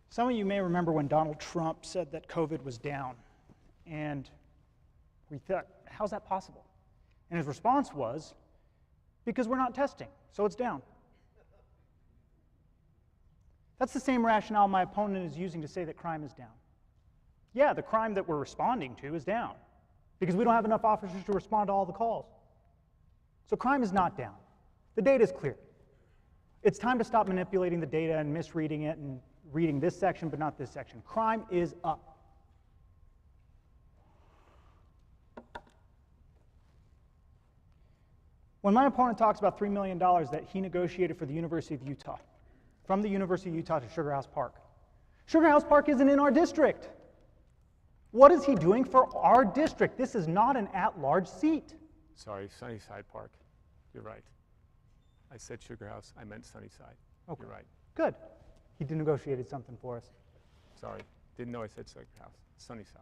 [SPEAKER 2] Some of you may remember when Donald Trump said that COVID was down, and we thought, how's that possible? And his response was, because we're not testing, so it's down. That's the same rationale my opponent is using to say that crime is down. Yeah, the crime that we're responding to is down, because we don't have enough officers to respond to all the calls. So crime is not down. The data is clear. It's time to stop manipulating the data and misreading it and reading this section, but not this section. Crime is up. When my opponent talks about $3 million that he negotiated for the University of Utah, from the University of Utah to Sugar House Park, Sugar House Park isn't in our district. What is he doing for our district? This is not an at-large seat.
[SPEAKER 5] Sorry, Sunnyside Park. You're right. I said Sugar House, I meant Sunnyside.
[SPEAKER 2] Okay.
[SPEAKER 5] You're right.
[SPEAKER 2] Good. He negotiated something for us.
[SPEAKER 5] Sorry, didn't know I said Sugar House, Sunnyside.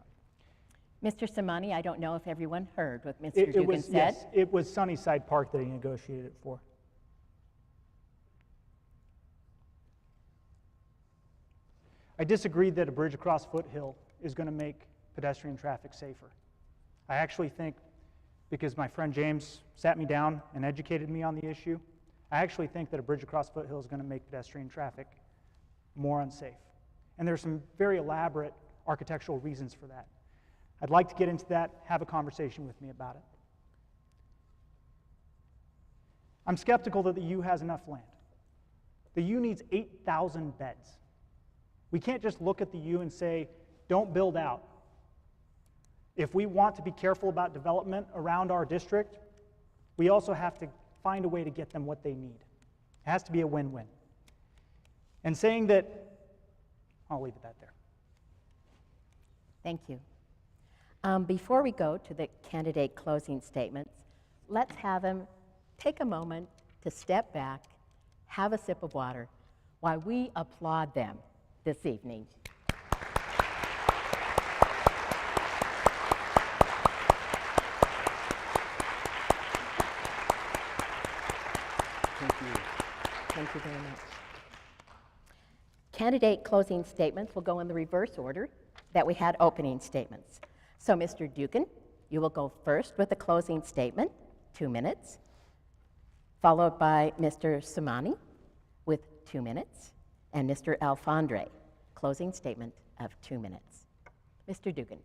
[SPEAKER 4] Mr. Semnani, I don't know if everyone heard what Mr.
[SPEAKER 2] It
[SPEAKER 4] Dugan
[SPEAKER 2] was,
[SPEAKER 4] said.
[SPEAKER 2] yes, it was Sunnyside Park that he negotiated it for. I disagreed that a bridge across Foothill is going to make pedestrian traffic safer. I actually think, because my friend James sat me down and educated me on the issue, I actually think that a bridge across Foothill is going to make pedestrian traffic more unsafe. And there's some very elaborate architectural reasons for that. I'd like to get into that, have a conversation with me about it. I'm skeptical that the U has enough land. The U needs 8,000 beds. We can't just look at the U and say, don't build out. If we want to be careful about development around our district, we also have to find a way to get them what they need. It has to be a win-win. And saying that, I'll leave it at there.
[SPEAKER 4] Thank you. Before we go to the candidate closing statements, let's have them take a moment to step back, have a sip of water, while we applaud them this evening.
[SPEAKER 5] Thank you.
[SPEAKER 4] Thank you very much. Candidate closing statements will go in the reverse order that we had opening statements. So, Mr. Dugan, you will go first with a closing statement, 2 minutes, followed by Mr. Semnani with 2 minutes, and Mr. Alfandre, closing statement of 2 minutes. Mr. Dugan.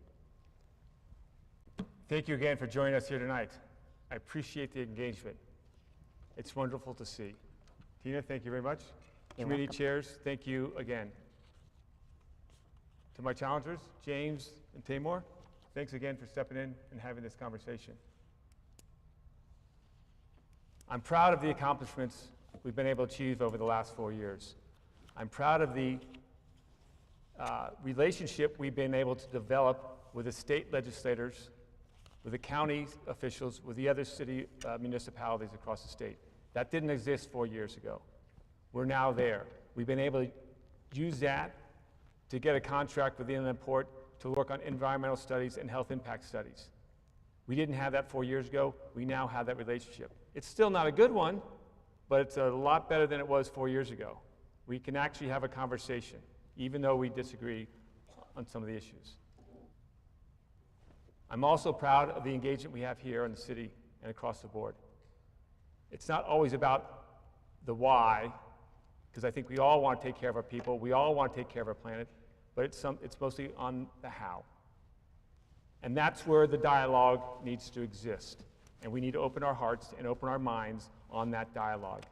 [SPEAKER 5] Thank you again for joining us here tonight. I appreciate the engagement. It's wonderful to see. Tina, thank you very much.
[SPEAKER 4] You're
[SPEAKER 5] Committee
[SPEAKER 4] welcome.
[SPEAKER 5] chairs, thank you again. To my challengers, James and Taymour, thanks again for stepping in and having this conversation. I'm proud of the accomplishments we've been able to achieve over the last 4 years. I'm proud of the relationship we've been able to develop with the state legislators, with the county officials, with the other city municipalities across the state. That didn't exist 4 years ago. We're now there. We've been able to use that to get a contract with the Inland Port to work on environmental studies and health impact studies. We didn't have that 4 years ago. We now have that relationship. It's still not a good one, but it's a lot better than it was 4 years ago. We can actually have a conversation, even though we disagree on some of the issues. I'm also proud of the engagement we have here in the city and across the board. It's not always about the why, because I think we all want to take care of our people, we all want to take care of our planet, but it's mostly on the how. And that's where the dialogue needs to exist. And we need to open our hearts and open our minds on that dialogue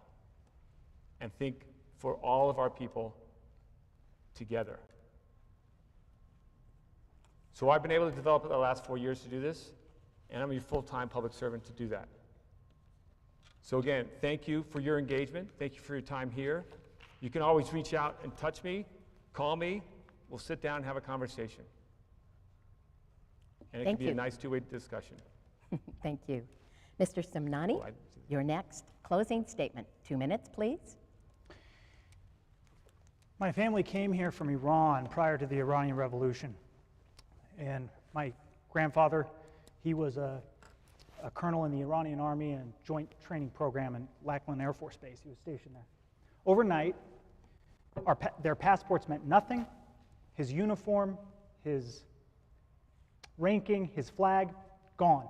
[SPEAKER 5] and think for all of our people together. So I've been able to develop the last 4 years to do this, and I'm a full-time public servant to do that. So again, thank you for your engagement. Thank you for your time here. You can always reach out and touch me, call me. We'll sit down and have a conversation. And it
[SPEAKER 4] Thank
[SPEAKER 5] can be a
[SPEAKER 4] you.
[SPEAKER 5] nice two-way discussion.
[SPEAKER 4] Thank you. Mr. Semnani,
[SPEAKER 5] Oh,
[SPEAKER 4] you're next. Closing statement, 2 minutes, please.
[SPEAKER 2] My family came here from Iran prior to the Iranian Revolution. And my grandfather, he was a colonel in the Iranian Army and Joint Training Program in Lackland Air Force Base. He was stationed there. Overnight, their passports meant nothing. His uniform, his ranking, his flag, gone.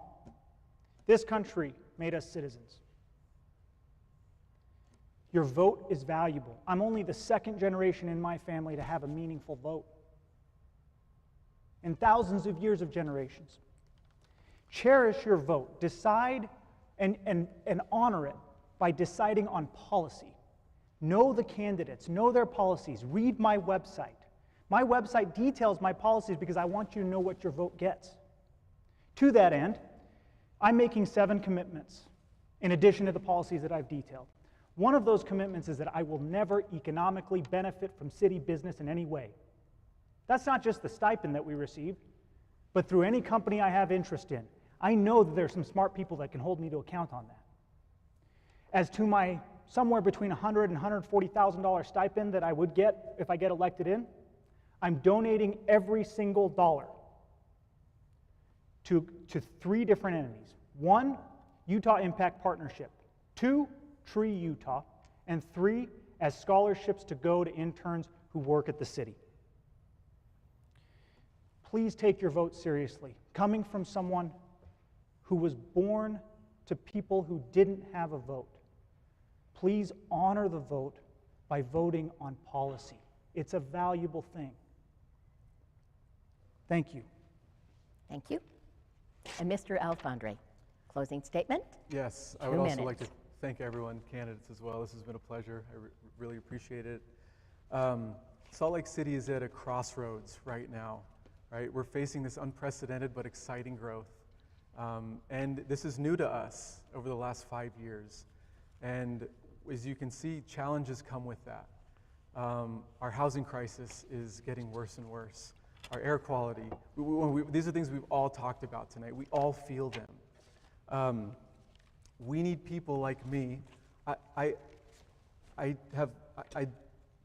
[SPEAKER 2] This country made us citizens. Your vote is valuable. I'm only the second generation in my family to have a meaningful vote in thousands of years of generations. Cherish your vote. Decide and honor it by deciding on policy, Know the candidates, know their policies, read my website. My website details my policies because I want you to know what your vote gets. To that end, I'm making 7 commitments in addition to the policies that I've detailed. One of those commitments is that I will never economically benefit from city business in any way. That's not just the stipend that we receive, but through any company I have interest in. I know that there's some smart people that can hold me to account on that. As to my somewhere between $100,000 and $140,000 stipend that I would get if I get elected in, I'm donating every single dollar to 3 different entities. 1, Utah Impact Partnership. 2, Tree Utah. And 3, as scholarships to go to interns who work at the city. Please take your vote seriously. Coming from someone who was born to people who didn't have a vote, please honor the vote by voting on policy. It's a valuable thing. Thank you.
[SPEAKER 4] Thank you. And Mr. Alfandre, closing statement?
[SPEAKER 1] Yes, I
[SPEAKER 4] 2
[SPEAKER 1] would also
[SPEAKER 4] minutes.
[SPEAKER 1] like to thank everyone, candidates as well. This has been a pleasure. I really appreciate it. Salt Lake City is at a crossroads right now, right? We're facing this unprecedented but exciting growth. And this is new to us over the last 5 years. And as you can see, challenges come with that. Our housing crisis is getting worse and worse. Our air quality, these are things we've all talked about tonight. We all feel them. We need people like me. I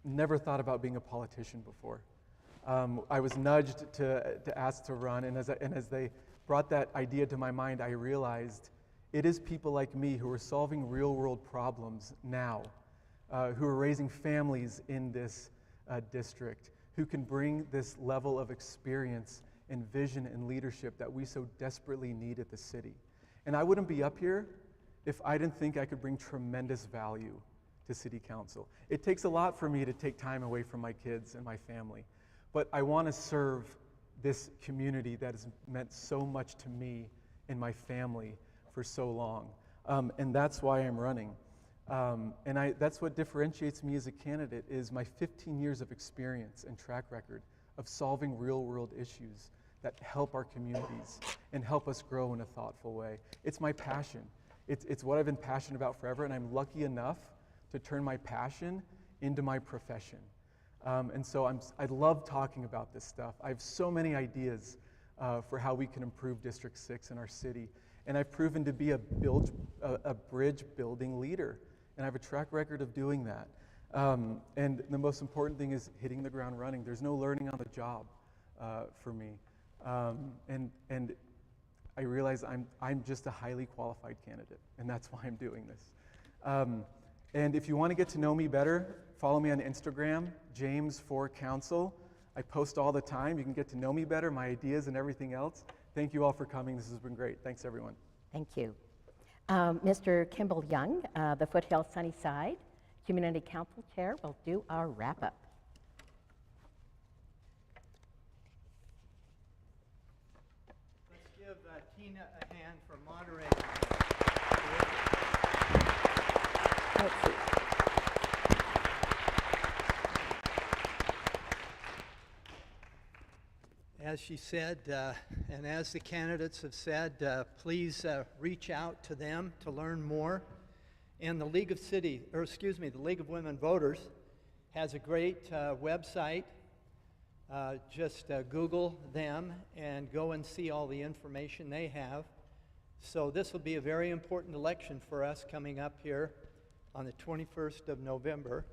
[SPEAKER 1] never thought about being a politician before. I was nudged to ask to run, and as they brought that idea to my mind, I realized it is people like me who are solving real-world problems now, who are raising families in this district, who can bring this level of experience and vision and leadership that we so desperately need at the city. And I wouldn't be up here if I didn't think I could bring tremendous value to City Council. It takes a lot for me to take time away from my kids and my family, but I want to serve this community that has meant so much to me and my family for so long. And that's why I'm running. And that's what differentiates me as a candidate is my 15 years of experience and track record of solving real-world issues that help our communities and help us grow in a thoughtful way. It's my passion. It's what I've been passionate about forever, and I'm lucky enough to turn my passion into my profession. And so I love talking about this stuff. I have so many ideas for how we can improve District 6 in our city, and I've proven to be a bridge-building leader, and I have a track record of doing that. And the most important thing is hitting the ground running. There's no learning on the job for me. And I realize I'm just a highly qualified candidate, and that's why I'm doing this. And if you want to get to know me better, follow me on Instagram, James4Council. I post all the time. You can get to know me better, my ideas and everything else. Thank you all for coming. This has been great. Thanks, everyone.
[SPEAKER 4] Thank you. Mr. Kimball Young, the Foothill Sunnyside Community Council Chair, will do our wrap-up.
[SPEAKER 3] Let's give Tina a hand for moderating.
[SPEAKER 4] Let's see.
[SPEAKER 3] As she said, and as the candidates have said, please reach out to them to learn more. And the League of Women Voters has a great website. Just Google them and go and see all the information they have. So this will be a very important election for us coming up here on the 21st of November.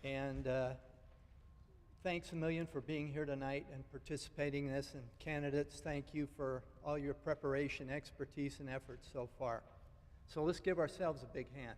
[SPEAKER 3] And thanks a million for being here tonight and participating in this. And candidates, thank you for all your preparation, expertise, and efforts so far. So let's give ourselves a big hand.